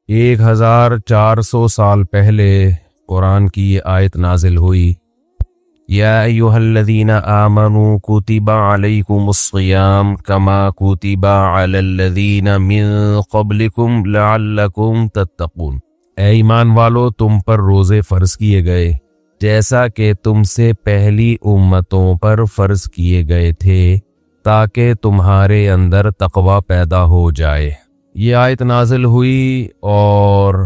1400 साल पहले कुरान की ये आयत नाजिल हुई। या अय्युहल्लज़ीना आमनू कुतिबा अलैकुमुस्सियाम कमा कुतिबा अलल्लज़ीना मिन क़ब्लिकुम लअल्लकुम तत्तक़ून। ऐ ईमान वालो, तुम पर रोज़े फ़र्ज़ किए गए जैसा कि तुमसे पहली उम्मतों पर फ़र्ज़ किए गए थे, ताकि तुम्हारे अंदर तक़वा पैदा हो जाए। ये आयत नाजिल हुई और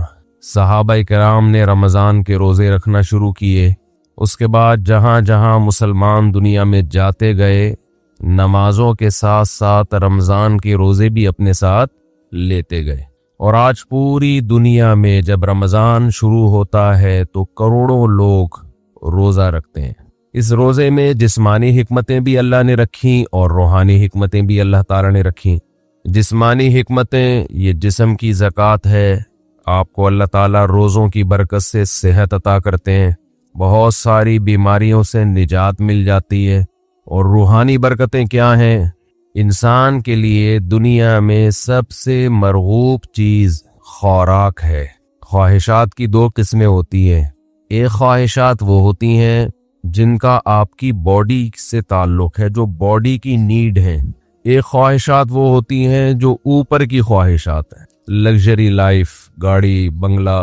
सहाबाए किराम ने रमज़ान के रोज़े रखना शुरू किए। उसके बाद जहाँ जहाँ मुसलमान दुनिया में जाते गए, नमाज़ों के साथ साथ रमज़ान के रोज़े भी अपने साथ लेते गए। और आज पूरी दुनिया में जब रमज़ान शुरू होता है तो करोड़ों लोग रोज़ा रखते हैं। इस रोज़े में जिस्मानी हिकमतें भी अल्लाह ने रखी और रूहानी हिकमतें भी अल्लाह ताला ने रखी। जिस्मानी हिकमतें, ये जिस्म की ज़कात है। आपको अल्लाह ताला रोज़ों की बरकत से सेहत अता करते हैं, बहुत सारी बीमारियों से निजात मिल जाती है। और रूहानी बरकतें क्या हैं? इंसान के लिए दुनिया में सबसे मरगूब चीज़ खुराक है। ख्वाहिशात की दो किस्में होती हैं। एक ख्वाहिशात वो होती हैं जिनका आपकी बॉडी से ताल्लुक़ है, जो बॉडी की नीड है। एक ख्वाहिशात वो होती हैं जो ऊपर की ख्वाहिशात हैं। लग्जरी लाइफ, गाड़ी बंगला,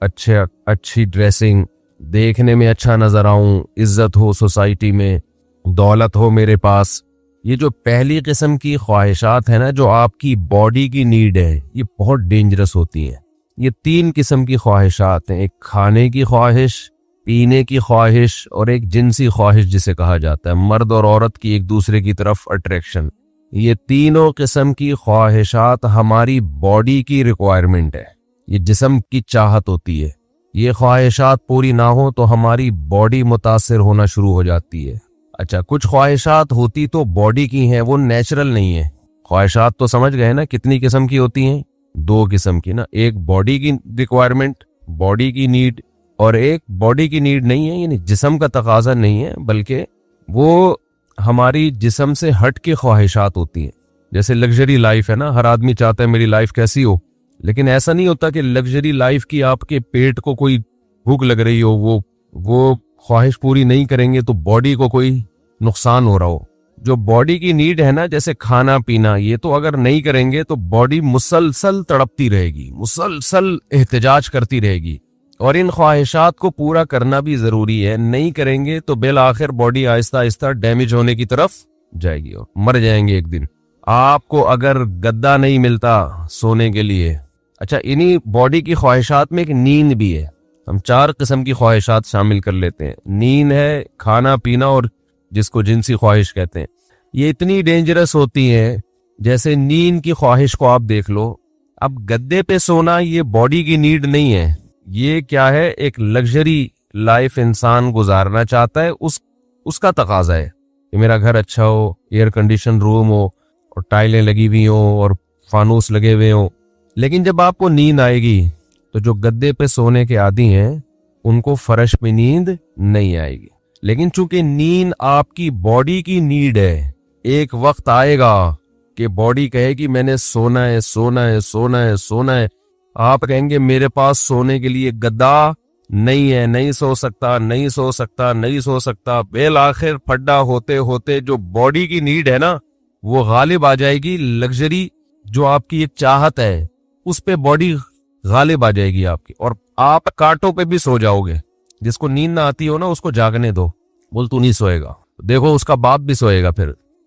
अच्छी ड्रेसिंग, देखने में अच्छा नजर आऊं, इज्जत हो सोसाइटी में, दौलत हो मेरे पास। ये जो पहली किस्म की ख्वाहिशात है ना, जो आपकी बॉडी की नीड है, ये बहुत डेंजरस होती है। ये तीन किस्म की ख्वाहिशात हैं। एक खाने की ख्वाहिश, पीने की ख्वाहिश और एक जिनसी ख्वाहिश जिसे कहा जाता है, मर्द और औरत की एक दूसरे की तरफ अट्रैक्शन। ये तीनों किस्म की ख्वाहिशात हमारी बॉडी की रिक्वायरमेंट है, ये जिस्म की चाहत होती है। ये ख्वाहिशात पूरी ना हो तो हमारी बॉडी मुतासिर होना शुरू हो जाती है। अच्छा, कुछ ख्वाहिशात होती तो बॉडी की हैं, वो नेचुरल नहीं है। ख्वाहिशात तो समझ गए ना कितनी किस्म की होती हैं? दो किस्म की ना, एक बॉडी की रिक्वायरमेंट, बॉडी की नीड, और एक बॉडी की नीड नहीं है, यानी जिस्म का तकाजा नहीं है, बल्कि वो हमारी जिस्म से हट के ख्वाहिशात होती हैं। जैसे लग्जरी लाइफ है ना, हर आदमी चाहता है मेरी लाइफ कैसी हो, लेकिन ऐसा नहीं होता कि लग्जरी लाइफ की आपके पेट को कोई भूख लग रही हो, वो ख्वाहिश पूरी नहीं करेंगे तो बॉडी को कोई नुकसान हो रहा हो। जो बॉडी की नीड है ना, जैसे खाना पीना, ये तो अगर नहीं करेंगे तो बॉडी मुसलसल तड़पती रहेगी, मुसलसल एहतजाज करती रहेगी। और इन ख्वाहिशात को पूरा करना भी जरूरी है। नहीं करेंगे तो बिल आखिर बॉडी आहिस्ता आहिस्ता डैमेज होने की तरफ जाएगी और मर जाएंगे एक दिन। आपको अगर गद्दा नहीं मिलता सोने के लिए, अच्छा, इन्हीं बॉडी की ख्वाहिशात में एक नींद भी है। हम चार किस्म की ख्वाहिशात शामिल कर लेते हैं। नींद है, खाना पीना और जिसको जिनसी ख्वाहिश कहते हैं। ये इतनी डेंजरस होती है। जैसे नींद की ख्वाहिश को आप देख लो, अब गद्दे पे सोना ये बॉडी की नीड नहीं है, ये क्या है, एक लग्जरी लाइफ इंसान गुजारना चाहता है, उसका तकाजा है कि मेरा घर अच्छा हो, एयर कंडीशन रूम हो और टाइलें लगी हुई हो और फानूस लगे हुए हो। लेकिन जब आपको नींद आएगी तो जो गद्दे पे सोने के आदी हैं उनको फर्श पे नींद नहीं आएगी। लेकिन चूंकि नींद आपकी बॉडी की नीड है, एक वक्त आएगा कि बॉडी कहेगी मैंने सोना है, सोना है, सोना है, सोना है। आप कहेंगे मेरे पास सोने के लिए गद्दा नहीं है, नहीं सो सकता, नहीं सो सकता, नहीं सो सकता। बेल आखिर फड्डा होते होते जो बॉडी की नीड है ना, वो गालिब आ जाएगी। लग्जरी जो आपकी एक चाहत है, उस पे बॉडी गालिब आ जाएगी आपकी, और आप कांटों पे भी सो जाओगे। जिसको नींद ना आती हो ना, उसको जागने दो, बोल तू नहीं सोएगा, देखो उसका बाप भी सोएगा फिर।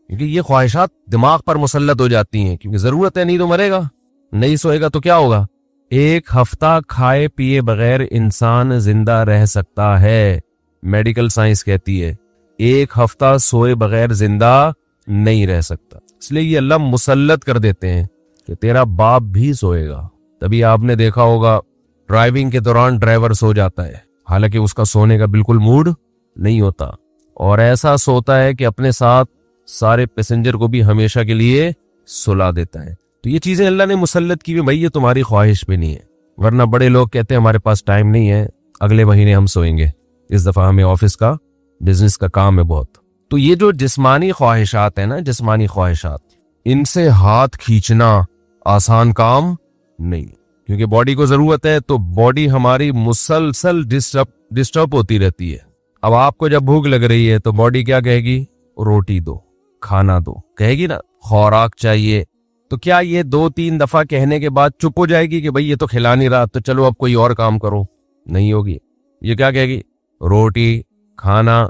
क्योंकि ये ख्वाहिशात दिमाग पर मुसल्लत हो जाती हैं, क्योंकि जरूरत है, नहीं तो मरेगा। नहीं सोएगा तो क्या होगा? एक हफ्ता खाए पिए बगैर इंसान जिंदा रह सकता है, मेडिकल साइंस कहती है। एक हफ्ता सोए बगैर जिंदा नहीं रह सकता। इसलिए ये अल्लाह मुसल्लत कर देते हैं कि तेरा बाप भी सोएगा। तभी आपने देखा होगा ड्राइविंग के दौरान ड्राइवर सो जाता है, हालांकि उसका सोने का बिल्कुल मूड नहीं होता, और ऐसा सोता है कि अपने साथ सारे पैसेंजर को भी हमेशा के लिए सुला देता है। तो ये चीजें अल्लाह ने मुसल्लत की हुई, भाई ये तुम्हारी ख्वाहिश भी नहीं है। वरना बड़े लोग कहते हैं हमारे पास टाइम नहीं है, अगले महीने हम सोएंगे, इस दफा हमें ऑफिस का बिजनेस का काम है बहुत। तो ये जो जिस्मानी ख्वाहिशात है ना, जिस्मानी ख्वाहिशात, इनसे हाथ खींचना आसान काम नहीं। क्योंकि बॉडी को जरूरत है, तो बॉडी हमारी मुसलसल डिस्टर्ब होती रहती है। अब आपको जब भूख लग रही है तो बॉडी क्या कहेगी? रोटी दो, खाना दो, कहेगी ना, खुराक चाहिए। तो क्या ये 2-3 दफा कहने के बाद चुप हो जाएगी कि भाई ये तो खिला नहीं रहा, तो चलो अब कोई और काम करो? नहीं होगी। ये क्या कहेगी? रोटी खाना,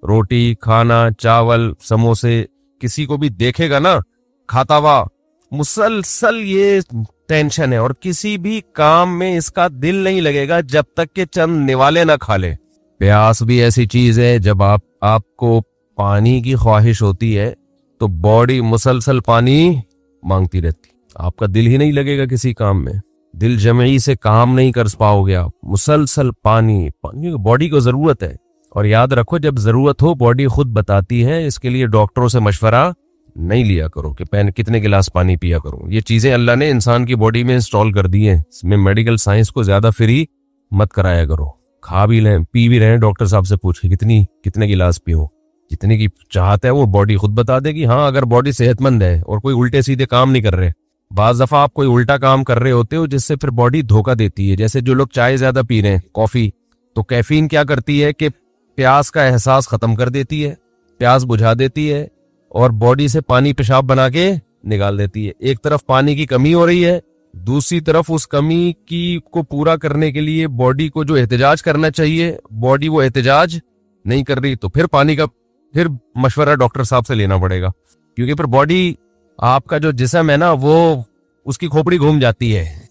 रोटी खाना, चावल समोसे। किसी को भी देखेगा ना खाता हुआ, मुसलसल ये टेंशन है, और किसी भी काम में इसका दिल नहीं लगेगा जब तक कि चंद निवाले ना खा ले। प्यास भी ऐसी चीज है, जब आपको पानी की ख्वाहिश होती है तो बॉडी मुसलसल पानी मांगती रहती, आपका दिल ही नहीं लगेगा किसी काम में, दिल जमई से काम नहीं कर पाओगे आप। मुसलसल पानी बॉडी को जरूरत है। और याद रखो, जब जरूरत हो बॉडी खुद बताती है। इसके लिए डॉक्टरों से मशवरा नहीं लिया करो कि कितने गिलास पानी पिया करो। ये चीजें अल्लाह ने इंसान की बॉडी में इंस्टॉल कर दी है। इसमें मेडिकल साइंस को ज्यादा फ्री मत कराया करो। खा भी लें, पी भी रहे, डॉक्टर साहब से पूछ के कितने गिलास पियो, जितने की चाहत है वो बॉडी खुद बता देगी। हाँ, अगर बॉडी सेहतमंद है और कोई उल्टे सीधे काम नहीं कर रहे। बाज दफा आप कोई उल्टा काम कर रहे होते हो जिससे फिर बॉडी धोखा देती है। जैसे जो लोग चाय ज्यादा पी रहे हैं, कॉफी, तो कैफीन क्या करती है कि प्यास का एहसास खत्म कर देती है, प्यास बुझा देती है और बॉडी से पानी पेशाब बना के निकाल देती है। एक तरफ पानी की कमी हो रही है, दूसरी तरफ उस कमी की को पूरा करने के लिए बॉडी को जो एहतजाज करना चाहिए, बॉडी वो एहतजाज नहीं कर रही, तो फिर पानी का फिर मशवरा डॉक्टर साहब से लेना पड़ेगा। क्योंकि फिर बॉडी, आपका जो जिस्म है ना, वो उसकी खोपड़ी घूम जाती है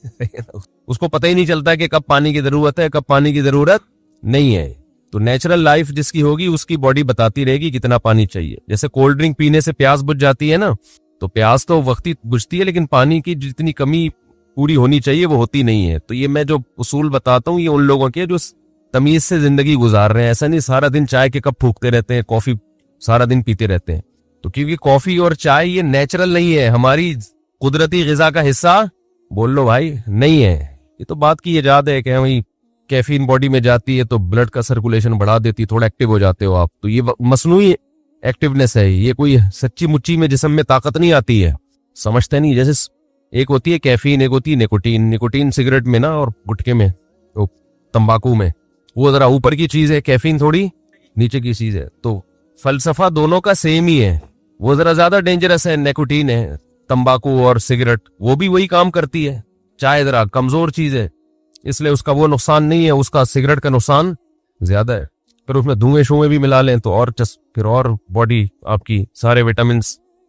उसको पता ही नहीं चलता कि कब पानी की जरूरत है, कब पानी की जरूरत नहीं है। तो नेचुरल लाइफ जिसकी होगी उसकी बॉडी बताती रहेगी कितना पानी चाहिए। जैसे कोल्ड ड्रिंक पीने से प्यास बुझ जाती है ना, तो प्यास तो वक्ती बुझती है, लेकिन पानी की जितनी कमी पूरी होनी चाहिए वो होती नहीं है। तो ये मैं जो उसूल बताता हूँ, ये उन लोगों के जो तमीज से जिंदगी गुजार रहे हैं। ऐसा नहीं सारा दिन चाय के कप फूकते रहते हैं, कॉफी सारा दिन पीते रहते हैं। तो क्योंकि कॉफी और चाय ये नेचुरल नहीं है, हमारी कुदरती गिजा का हिस्सा बोल लो भाई नहीं है। ये तो बात की इजाद है कि भाई कैफीन बॉडी में जाती है तो ब्लड का सर्कुलेशन बढ़ा देती, थोड़ा एक्टिव हो जाते हो आप। तो ये मसनूई एक्टिवनेस है, ये कोई सच्ची मुच्ची में जिस्म में ताकत नहीं आती है, समझते नहीं। जैसे एक होती है कैफीन, एक होती है निकोटीन। निकोटीन सिगरेट में ना और गुटखे में, तो तंबाकू में, वो जरा ऊपर की चीज है, कैफीन थोड़ी नीचे की चीज है। तो फलसफा दोनों का सेम ही है। वो जरा ज्यादा डेंजरस है, निकोटीन है, तंबाकू और सिगरेट वो भी वही काम करती है। चाय जरा कमजोर चीज है, इसलिए उसका वो नुकसान नहीं है, उसका सिगरेट का नुकसान ज्यादा है। फिर उसमें धुएं शुएं भी मिला लें तो और फिर और बॉडी आपकी सारे विटामिन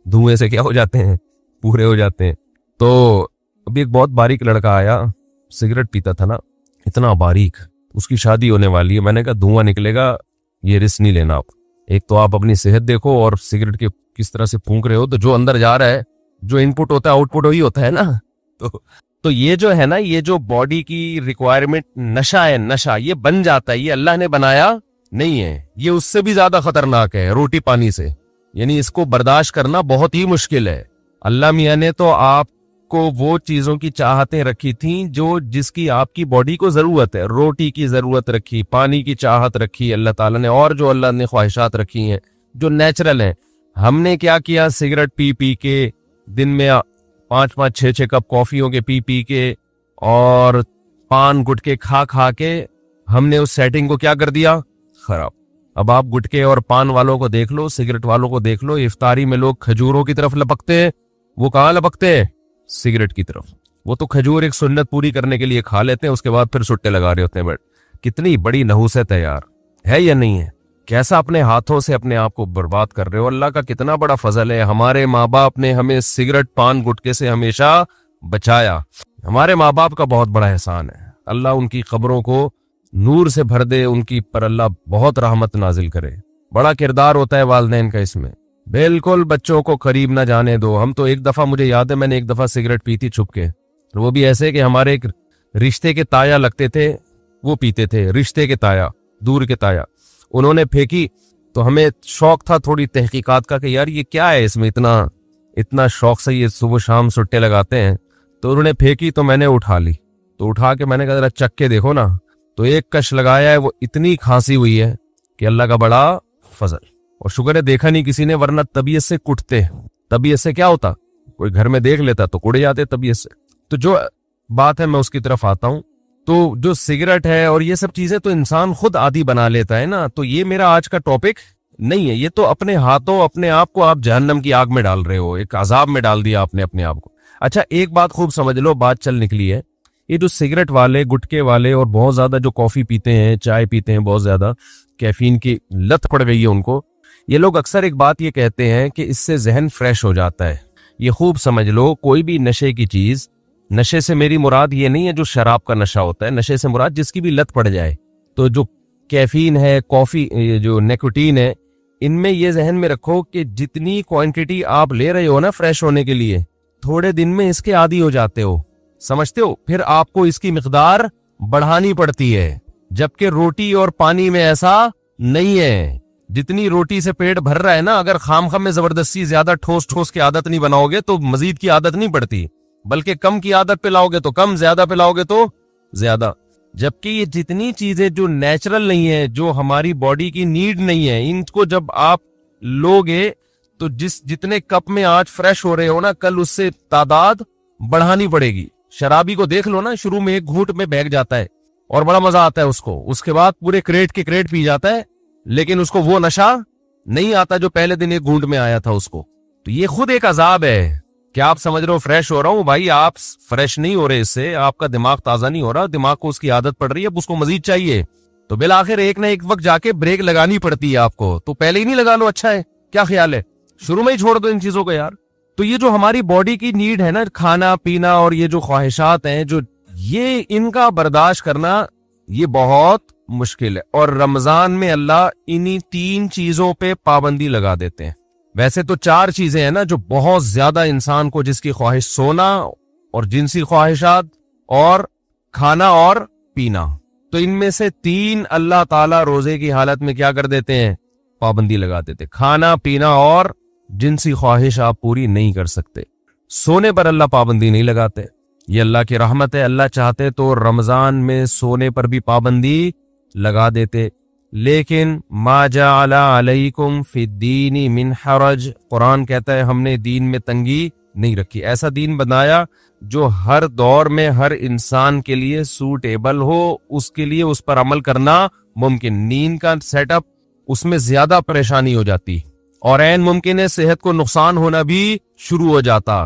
धुएं से क्या हो जाते हैं, पूरे हो जाते हैं। तो अभी एक बहुत बारीक लड़का आया, सिगरेट पीता था ना, इतना बारीक, उसकी शादी होने वाली है। मैंने कहा धुआं निकलेगा, ये रिस्क नहीं लेना आप। एक तो आप अपनी सेहत देखो, और सिगरेट के किस तरह से फूंक रहे हो, तो जो अंदर जा रहा है, जो इनपुट होता है आउटपुट वही होता है ना। तो ये जो है ना, ये जो बॉडी की रिक्वायरमेंट नशा है, नशा ये बन जाता है, ये अल्लाह ने बनाया नहीं है, ये उससे भी ज्यादा खतरनाक है रोटी पानी से। यानी इसको बर्दाश्त करना बहुत ही मुश्किल है। अल्लाह मियां ने तो आपको वो चीजों की चाहतें रखी थी जो जिसकी आपकी बॉडी को जरूरत है। रोटी की जरूरत रखी, पानी की चाहत रखी अल्लाह ताला ने, और जो अल्लाह ने ख्वाहिशात रखी हैं जो नेचुरल हैं। हमने क्या किया, सिगरेट पी पी के, दिन में 5-5, 6-6 कप कॉफियों के पी पी के, और पान गुटके खा खा के हमने उस सेटिंग को क्या कर दिया, खराब। अब आप गुटके और पान वालों को देख लो, सिगरेट वालों को देख लो, इफ्तारी में लोग खजूरों की तरफ लपकते हैं। वो कहाँ लपकते हैं? सिगरेट की तरफ। वो तो खजूर एक सुन्नत पूरी करने के लिए खा लेते हैं, उसके बाद फिर सुट्टे लगा रहे होते हैं। बट कितनी बड़ी नहुसत है यार, है या नहीं है? कैसा अपने हाथों से अपने आप को बर्बाद कर रहे हो। अल्लाह का कितना बड़ा फजल है, हमारे माँ बाप ने हमें सिगरेट पान गुटके से हमेशा बचाया। हमारे माँ बाप का बहुत बड़ा एहसान है। अल्लाह उनकी कब्रों को नूर से भर दे, उनकी पर अल्लाह बहुत रहमत नाजिल करे। बड़ा किरदार होता है वालिदैन का इसमें। बिल्कुल बच्चों को करीब ना जाने दो। हम तो एक दफा, मुझे याद है, मैंने एक दफा सिगरेट पी थी छुप के, वो भी ऐसे कि हमारे एक रिश्ते के ताया लगते थे, वो पीते थे, रिश्ते के ताया, दूर के ताया। उन्होंने फेंकी तो हमें शौक था थोड़ी तहकीकात का कि यार ये क्या है, इसमें इतना शौक से ये सुबह शाम सुट्टे लगाते हैं। तो उन्होंने फेंकी तो मैंने उठा ली, तो उठा के मैंने कहा जरा चख के देखो ना, तो एक कश लगाया है, वो इतनी खांसी हुई है कि अल्लाह का बड़ा फजल। और शुक्र है देखा नहीं किसी ने, वरना तबीयत से कुटते। तबीयत से क्या होता, कोई घर में देख लेता तो कुड़ जाते तबीयत से। तो जो बात है, मैं उसकी तरफ आता हूं। तो जो सिगरेट है और ये सब चीजें तो इंसान खुद आदी बना लेता है ना, तो ये मेरा आज का टॉपिक नहीं है। ये तो अपने हाथों अपने आप को आप जहन्नम की आग में डाल रहे हो, एक अजाब में डाल दिया आपने अपने आप को। अच्छा, एक बात खूब समझ लो, बात चल निकली है। ये जो सिगरेट वाले, गुटके वाले और बहुत ज्यादा जो कॉफी पीते हैं, चाय पीते हैं, बहुत ज्यादा कैफीन की लत पड़ गई है उनको, ये लोग अक्सर एक बात ये कहते हैं कि इससे जहन फ्रेश हो जाता है। ये खूब समझ लो, कोई भी नशे की चीज, नशे से मेरी मुराद ये नहीं है जो शराब का नशा होता है, नशे से मुराद जिसकी भी लत पड़ जाए। तो जो कैफीन है, कॉफी, ये जो निकोटीन है, इनमें ये जहन में रखो कि जितनी क्वांटिटी आप ले रहे हो ना फ्रेश होने के लिए, थोड़े दिन में इसके आदी हो जाते हो, समझते हो? फिर आपको इसकी मिकदार बढ़ानी पड़ती है, जबकि रोटी और पानी में ऐसा नहीं है। जितनी रोटी से पेट भर रहा है ना, अगर खामखा में जबरदस्ती ज्यादा ठोस ठोस की आदत नहीं बनाओगे तो मजीद की आदत नहीं पड़ती, बल्कि कम की आदत पिलाओगे तो कम, ज्यादा पिलाओगे तो ज्यादा। जबकि ये जितनी चीजें जो नेचुरल नहीं है, जो हमारी बॉडी की नीड नहीं है, इनको जब आप लोगे तो जितने कप में आज फ्रेश हो रहे हो ना, कल उससे तादाद बढ़ानी पड़ेगी। शराबी को देख लो ना, शुरू में एक घूंट में बहक जाता है और बड़ा मजा आता है उसको, उसके बाद पूरे क्रेट के क्रेट पी जाता है, लेकिन उसको वो नशा नहीं आता जो पहले दिन एक घूंट में आया था उसको। तो ये खुद एक अजाब है। क्या आप समझ रहे हो फ्रेश हो रहा हूं? भाई आप फ्रेश नहीं हो रहे, इससे आपका दिमाग ताजा नहीं हो रहा, दिमाग को उसकी आदत पड़ रही है, अब उसको मजीद चाहिए। तो बिल आखिर एक ना एक वक्त जाके ब्रेक लगानी पड़ती है आपको, तो पहले ही नहीं लगा लो, अच्छा है? क्या ख्याल है? शुरू में ही छोड़ दो इन चीजों को यार। तो ये जो हमारी बॉडी की नीड है ना, खाना पीना और ये जो ख्वाहिशात हैं, जो ये इनका बर्दाश्त करना ये बहुत मुश्किल है। और रमजान में अल्लाह इन्हीं 3 चीजों पे पाबंदी लगा देते हैं। वैसे तो 4 चीजें हैं ना जो बहुत ज्यादा इंसान को, जिसकी ख्वाहिश सोना और जिनसी ख्वाहिशात और खाना और पीना, तो इनमें से 3 अल्लाह ताला रोजे की हालत में क्या कर देते हैं? पाबंदी लगा देते। खाना पीना और जिनसी ख्वाहिश आप पूरी नहीं कर सकते। सोने पर अल्लाह पाबंदी नहीं लगाते, ये अल्लाह की रहमत है। अल्लाह चाहते तो रमजान में सोने पर भी पाबंदी लगा देते, लेकिन मा जअला अलैकुम फिद्दीनी मिन हरज, कुरान कहता है हमने दीन में तंगी नहीं रखी। ऐसा दीन बनाया जो हर दौर में हर इंसान के लिए सूटेबल हो, उसके लिए उस पर अमल करना मुमकिन। नींद का सेटअप, उसमें ज्यादा परेशानी हो जाती और ऐन मुमकिन है सेहत को नुकसान होना भी शुरू हो जाता।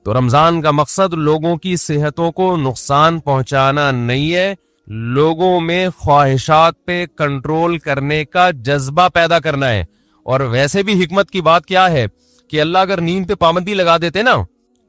तो रमजान का मकसद लोगों की सेहतों को नुकसान पहुंचाना नहीं है, लोगों में ख्वाहिशात पे कंट्रोल करने का जज्बा पैदा करना है। और वैसे भी हिकमत की बात क्या है कि अल्लाह अगर नींद पे पाबंदी लगा देते ना,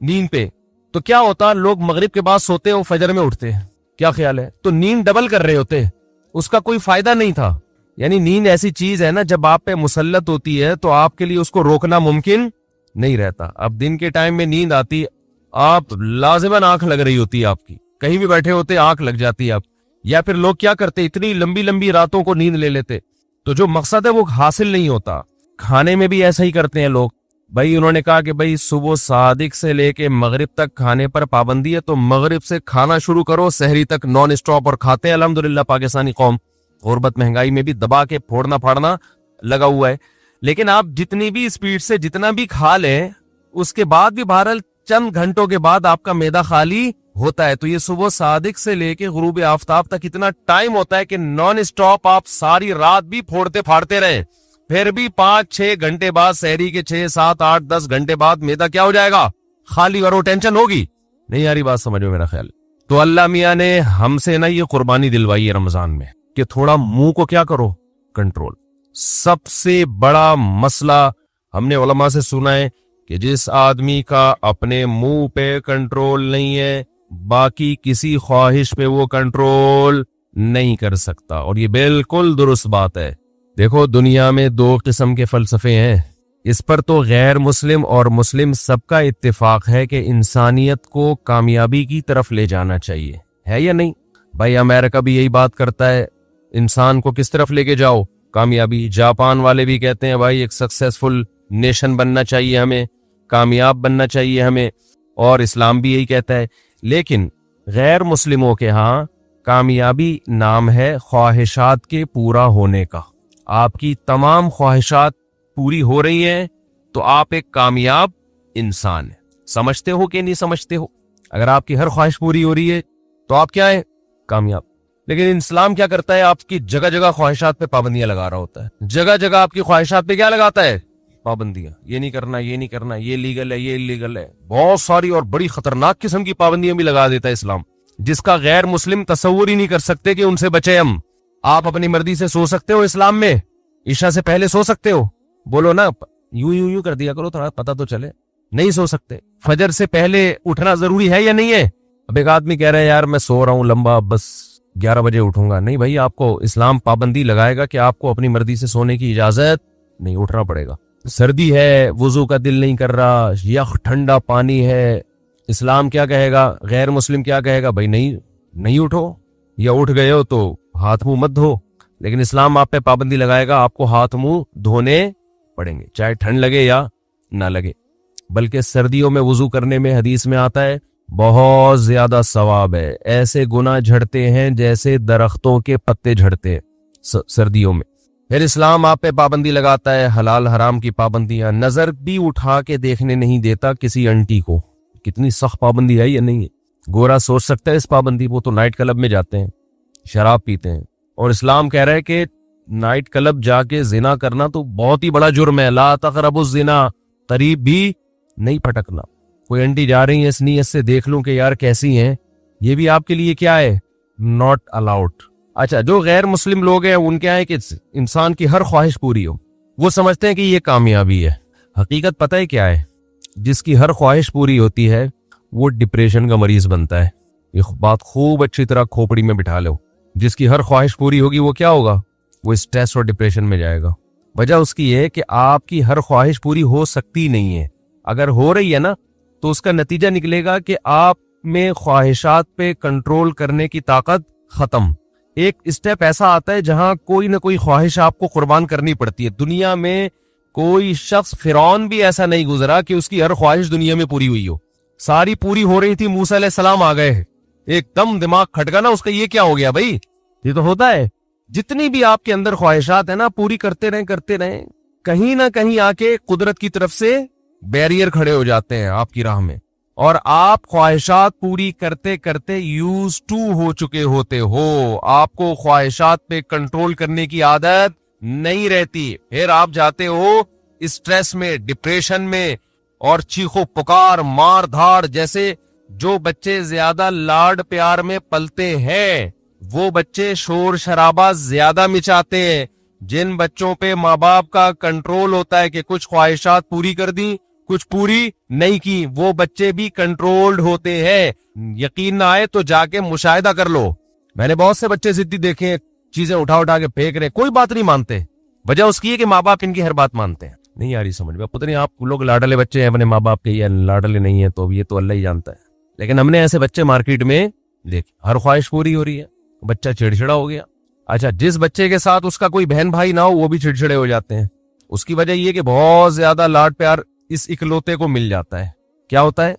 नींद पे, तो क्या होता? लोग मगरिब के बाद सोते और फजर में उठते हैं, क्या ख्याल है? तो नींद डबल कर रहे होते, उसका कोई फायदा नहीं था। यानी नींद ऐसी चीज है ना, जब आप पे मुसल्लत होती है तो आपके लिए उसको रोकना मुमकिन नहीं रहता। अब दिन के टाइम में नींद आती, आप लाजिमन आंख लग रही होती है आपकी, कहीं भी बैठे होते आंख लग जाती है आप। या फिर लोग क्या करते, इतनी लंबी लंबी रातों को नींद ले लेते, तो जो मकसद है वो हासिल नहीं होता। खाने में भी ऐसा ही करते हैं लोग। भाई उन्होंने कहा कि भाई सुबह सादिक से लेके मगरिब तक खाने पर पाबंदी है, तो मगरिब से खाना शुरू करो, सहरी तक नॉन स्टॉप, और खाते हैं अल्हम्दुलिल्लाह। पाकिस्तानी कौम गुर्बत महंगाई में भी दबा के फोड़ना फाड़ना लगा हुआ है। लेकिन आप जितनी भी स्पीड से जितना भी खा लें, उसके बाद भी बहरहाल चंद घंटों के बाद आपका मैदा खाली होता है। तो ये सुबह सादिक से लेके गुरूब आफ्ताब तक इतना टाइम होता है कि नॉन स्टॉप आप सारी रात भी फोड़ते फाड़ते रहे, फिर भी 5-6 घंटे बाद, सहरी के 6, 7, 8, 10 घंटे बाद मैदा क्या हो जाएगा? खाली। और वो टेंशन होगी नहीं? यारी बात समझो मेरा ख्याल। तो अल्लाह मियाँ ने हमसे ना ये कुर्बानी दिलवाई है रमजान में कि थोड़ा मुंह को क्या करो, कंट्रोल। सबसे बड़ा मसला हमने उलमा से सुना है कि जिस आदमी का अपने मुंह पे कंट्रोल नहीं है, बाकी किसी ख्वाहिश पे वो कंट्रोल नहीं कर सकता। और ये बिल्कुल दुरुस्त बात है। देखो दुनिया में 2 किस्म के फलसफे हैं, इस पर तो गैर मुस्लिम और मुस्लिम सबका इत्तेफाक है कि इंसानियत को कामयाबी की तरफ ले जाना चाहिए, है या नहीं? भाई अमेरिका भी यही बात करता है, इंसान को किस तरफ लेके जाओ, कामयाबी। जापान वाले भी कहते हैं भाई एक सक्सेसफुल नेशन बनना चाहिए हमें, कामयाब बनना चाहिए हमें, और इस्लाम भी यही कहता है। लेकिन गैर मुस्लिमों के यहाँ कामयाबी नाम है ख्वाहिशात के पूरा होने का। आपकी तमाम ख्वाहिशात पूरी हो रही हैं तो आप एक कामयाब इंसान है। समझते हो कि नहीं समझते हो? अगर आपकी हर ख्वाहिश पूरी हो रही है तो आप क्या है, कामयाब। लेकिन इस्लाम क्या करता है, आपकी जगह जगह ख्वाहिशात पे पाबंदियां लगा रहा होता है। जगह जगह आपकी ख्वाहिशात पे क्या लगाता है, पाबंदियां। ये नहीं करना, ये नहीं करना, ये लीगल है, ये इलीगल है, बहुत सारी और बड़ी खतरनाक किस्म की पाबंदियां भी लगा देता है इस्लाम, जिसका गैर मुस्लिम तस्वुर ही नहीं कर सकते कि उनसे बचे हम। आप अपनी मर्जी से सो सकते हो इस्लाम में, ईशा से पहले सो सकते हो, बोलो ना, यूं यूं यूं कर दिया करो, थोड़ा पता तो चले। नहीं सो सकते। फजर से पहले उठना जरूरी है या नहीं है? अब एक आदमी कह रहा है यार मैं सो रहा हूं लंबा, बस 11 बजे उठूंगा। नहीं भाई, आपको इस्लाम पाबंदी लगाएगा कि आपको अपनी मर्जी से सोने की इजाजत नहीं, उठना पड़ेगा। सर्दी है, वुजू का दिल नहीं कर रहा, यख ठंडा पानी है, इस्लाम क्या कहेगा, गैर मुस्लिम क्या कहेगा, भाई नहीं नहीं उठो, या उठ गए हो तो हाथ मुंह मत धो। लेकिन इस्लाम आप पे पाबंदी लगाएगा, आपको हाथ मुंह धोने पड़ेंगे, चाहे ठंड लगे या ना लगे। बल्कि सर्दियों में वुजू करने में हदीस में आता है बहुत ज्यादा सवाब है, ऐसे गुनाह झड़ते हैं जैसे दरख्तों के पत्ते झड़ते हैं सर्दियों में। फिर इस्लाम आप पे पाबंदी लगाता है हलाल हराम की पाबंदियां, नजर भी उठा के देखने नहीं देता किसी आंटी को। कितनी सख्त पाबंदी है, ये नहीं है। गोरा सोच सकता है इस पाबंदी, वो तो नाइट क्लब में जाते हैं, शराब पीते हैं, और इस्लाम कह रहा है कि नाइट क्लब जाके जिना करना तो बहुत ही बड़ा जुर्म है। ला तक़रबुज़ ज़िना, करीब भी नहीं पटकना। कोई आंटी जा रही है इस नीयत से देख लूं कि यार कैसी हैं, ये भी आपके लिए क्या है, नॉट अलाउड। अच्छा, जो गैर मुस्लिम लोग हैं उनके यहाँ कि इंसान की हर ख्वाहिश पूरी हो, वो समझते हैं कि ये कामयाबी है। हकीकत पता है क्या है, जिसकी हर ख्वाहिश पूरी होती है वो डिप्रेशन का मरीज बनता है। ये बात खूब अच्छी तरह खोपड़ी में बिठा लो। जिसकी हर ख्वाहिश पूरी होगी वो क्या होगा, वो स्ट्रेस और डिप्रेशन में जाएगा। वजह उसकी है कि आपकी हर ख्वाहिश पूरी हो सकती नहीं है। अगर हो रही है ना तो उसका नतीजा निकलेगा कि आप में ख्वाहिशात पे कंट्रोल करने की ताकत खत्म। एक स्टेप ऐसा आता है जहां कोई ना कोई ख्वाहिश आपको कुर्बान करनी पड़ती है। दुनिया में कोई शख्स, फिरौन भी ऐसा नहीं गुजरा कि उसकी हर ख्वाहिश दुनिया में पूरी हुई हो। सारी पूरी हो रही थी, मूसा अलैहिस्सलाम आ गए, एकदम दिमाग खटका ना उसका, ये क्या हो गया भाई। ये तो होता है, जितनी भी आपके अंदर ख्वाहिशात है ना, पूरी करते रहे, कहीं ना कहीं आके कुदरत की तरफ से बैरियर खड़े हो जाते हैं आपकी राह में, और आप ख्वाहिशात पूरी करते करते यूज टू हो चुके होते हो। आपको ख्वाहिशात पे कंट्रोल करने की आदत नहीं रहती। फिर आप जाते हो स्ट्रेस में, डिप्रेशन में, और चीखो पुकार, मार धाड़। जैसे जो बच्चे ज्यादा लाड प्यार में पलते हैं वो बच्चे शोर शराबा ज्यादा मिचाते हैं। जिन बच्चों पे माँ बाप का कंट्रोल होता है कि कुछ ख्वाहिशात पूरी कर दी, कुछ पूरी नहीं की, वो बच्चे भी कंट्रोल्ड होते हैं। यकीन ना आए तो जाके मुशाहिदा कर लो। मैंने बहुत से बच्चे जिद्दी देखे हैं, चीजें उठा उठा के फेंक रहे, कोई बात नहीं मानते। वजह उसकी है कि माँ बाप इनकी हर बात मानते हैं। नहीं यार, ये समझ में पता नहीं, आप लोग लाडले बच्चे हैं अपने माँ बाप के या लाडले नहीं है, तो ये तो अल्लाह ही जानता है। लेकिन हमने ऐसे बच्चे मार्केट में देखे, हर ख्वाहिश पूरी हो रही है, बच्चा चिड़चिड़ा हो गया। अच्छा, जिस बच्चे के साथ उसका कोई बहन भाई ना हो वो भी चिड़चिड़े हो जाते हैं। उसकी वजह ये कि बहुत ज्यादा लाड प्यार इस इकलौते को मिल जाता है। क्या होता है,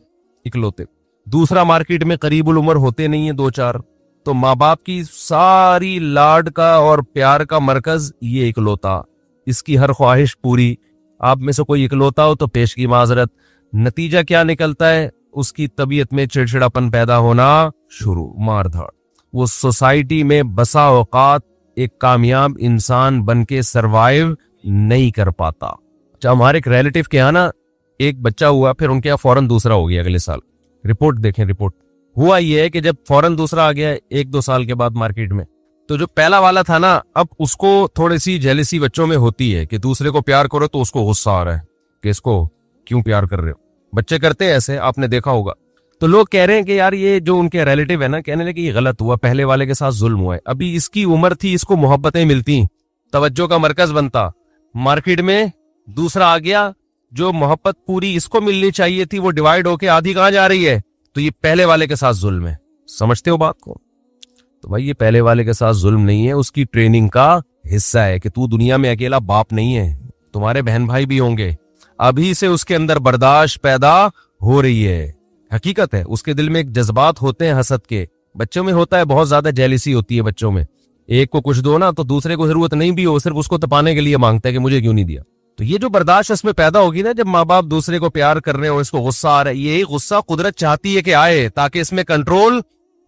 इकलौते। दूसरा मार्केट में करीबुल उम्र होते नहीं है, 2-4, तो माँ बाप की सारी लाड का और प्यार का मरकज ये इकलौता, इसकी हर ख्वाहिश पूरी। आप में से कोई इकलौता हो तो पेश की माजरत। नतीजा क्या निकलता है, उसकी तबीयत में चिड़चिड़ापन पैदा होना शुरू, मार धाड़। वो सोसाइटी में बसा औकात एक कामयाब इंसान बन के सर्वाइव नहीं कर पाता। अच्छा, हमारे एक रिलेटिव के यहाँ ना एक बच्चा हुआ, फिर उनके यहाँ फौरन दूसरा हो गया अगले साल। रिपोर्ट देखें, रिपोर्ट। हुआ ये है कि जब फौरन दूसरा आ गया 1-2 साल के बाद मार्केट में, तो जो पहला वाला था ना, अब उसको थोड़ी सी जेलसी बच्चों में होती है कि दूसरे को प्यार करो तो उसको गुस्सा आ रहा है कि इसको क्यों प्यार कर रहे हो। बच्चे करते हैं ऐसे, आपने देखा होगा। तो लोग कह रहे हैं कि यार ये जो उनके रिलेटिव है ना, कहने लगे ये गलत हुआ, पहले वाले के साथ जुल्म हुआ है। अभी इसकी उम्र थी, इसको मोहब्बतें मिलती, तवज्जो का मरकज बनता। मार्केट में दूसरा आ गया, जो मोहब्बत पूरी इसको मिलनी चाहिए थी वो डिवाइड होके आधी कहां जा रही है, तो ये पहले वाले के साथ जुल्म है। समझते हो बात को? तो भाई ये पहले वाले के साथ जुल्म नहीं है, उसकी ट्रेनिंग का हिस्सा है कि तू दुनिया में अकेला बाप नहीं है, तुम्हारे बहन भाई भी होंगे। अभी से उसके अंदर बर्दाश्त पैदा हो रही है। हकीकत है, उसके दिल में एक जज्बात होते हैं हसद के। बच्चों में होता है, बहुत ज्यादा जेलिसी होती है बच्चों में। एक को कुछ दो ना तो दूसरे को जरूरत नहीं भी हो, सिर्फ उसको तपाने के लिए मांगता है कि मुझे क्यों नहीं दिया। तो ये जो बर्दाश्त इसमें पैदा होगी ना, जब माँ बाप दूसरे को प्यार कर रहे हो, इसको गुस्सा आ रहा है, यही गुस्सा कुदरत चाहती है कि आए ताकि इसमें कंट्रोल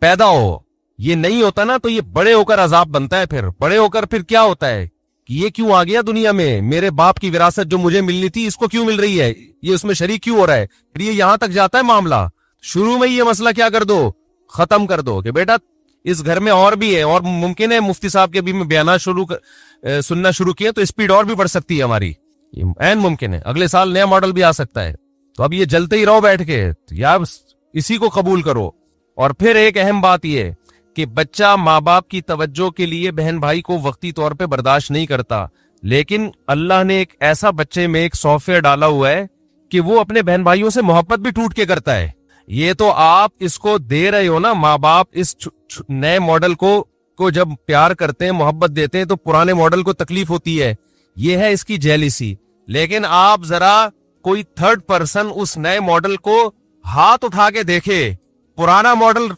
पैदा हो। ये नहीं होता ना तो ये बड़े होकर अजाब बनता है। फिर बड़े होकर फिर क्या होता है कि ये क्यों आ गया दुनिया में, मेरे बाप की विरासत जो मुझे मिलनी थी इसको क्यों मिल रही है, ये उसमें शरीक क्यों हो रहा है। फिर ये यहां तक जाता है मामला। शुरू में ये मसला क्या कर दो, खत्म कर दो कि बेटा इस घर में और भी है, और मुमकिन है मुफ्ती साहब के भी में बयान सुनना शुरू किए तो स्पीड और भी बढ़ सकती है हमारी, एन मुमकिन है अगले साल नया मॉडल भी आ सकता है। तो अब ये जलते ही रहो बैठ के, तो या इसी को कबूल करो। और फिर एक अहम बात यह कि बच्चा माँ बाप की तवज्जो के लिए बहन भाई को वक्ती तौर पे बर्दाश्त नहीं करता, लेकिन अल्लाह ने एक ऐसा बच्चे में एक सॉफ्टवेयर डाला हुआ है कि वो अपने बहन भाइयों से मोहब्बत भी टूट के करता है। ये तो आप इसको दे रहे हो ना, माँ बाप इस नए मॉडल को जब प्यार करते हैं, मोहब्बत देते हैं, तो पुराने मॉडल को तकलीफ होती है। ये है इसकी जेलिसी। लेकिन आप जरा कोई थर्ड पर्सन उस नए मॉडल को हाथ उठा के देखे, पुराना मॉडल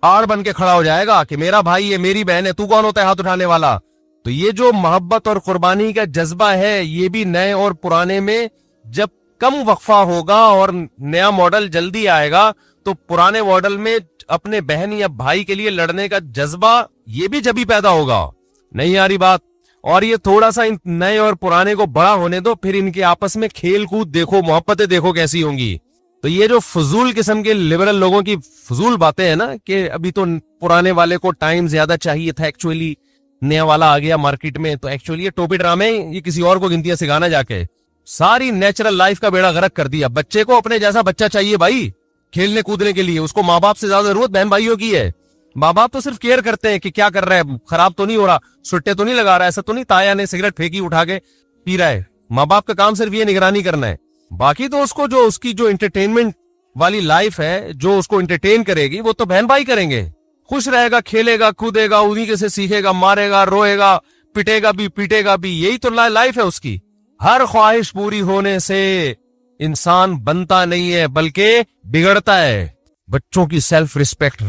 आड़ बन के खड़ा हो जाएगा कि मेरा भाई है, मेरी बहन है, तू कौन होता है हाथ उठाने वाला। तो ये जो मोहब्बत और कुर्बानी का जज्बा है, ये भी नए और पुराने में जब कम वक्फा होगा और नया मॉडल जल्दी आएगा, तो पुराने मॉडल में अपने बहन या भाई के लिए लड़ने का जज्बा ये भी जब ही पैदा होगा। नहीं आ रही बात। और ये थोड़ा सा इन नए और पुराने को बड़ा होने दो, फिर इनके आपस में खेल कूद देखो, मोहब्बतें देखो कैसी होंगी। तो ये जो फजूल किस्म के लिबरल लोगों की फजूल बातें हैं ना कि अभी तो पुराने वाले को टाइम ज्यादा चाहिए था, एक्चुअली नया वाला आ गया मार्केट में, तो एक्चुअली ये टोपी ड्रामे, ये किसी और को गिनतियां सिखाना जाके सारी नेचुरल लाइफ का बेड़ा गर्क कर दिया। बच्चे को अपने जैसा बच्चा चाहिए भाई खेलने कूदने के लिए, उसको माँ बाप से ज्यादा जरूरत बहन भाइयों की है। माँ बाप तो सिर्फ केयर करते हैं कि क्या कर रहा है, खराब तो नहीं हो रहा, सुट्टे तो नहीं लगा रहा है, ऐसा तो नहीं ताया ने सिगरेट फेंकी उठा के पी रहा है। माँ बाप का काम सिर्फ ये निगरानी करना है। बाकी तो उसको जो उसकी जो इंटरटेनमेंट वाली लाइफ है, जो उसको इंटरटेन करेगी, वो तो बहन भाई करेंगे। खुश रहेगा, खेलेगा कूदेगा, उन्हीं के से सीखेगा, मारेगा, रोएगा, पिटेगा भी, पीटेगा भी, यही तो लाइफ है उसकी। हर ख्वाहिश पूरी होने से इंसान बनता नहीं है बल्कि बिगड़ता है। बच्चों की सेल्फ रिस्पेक्ट,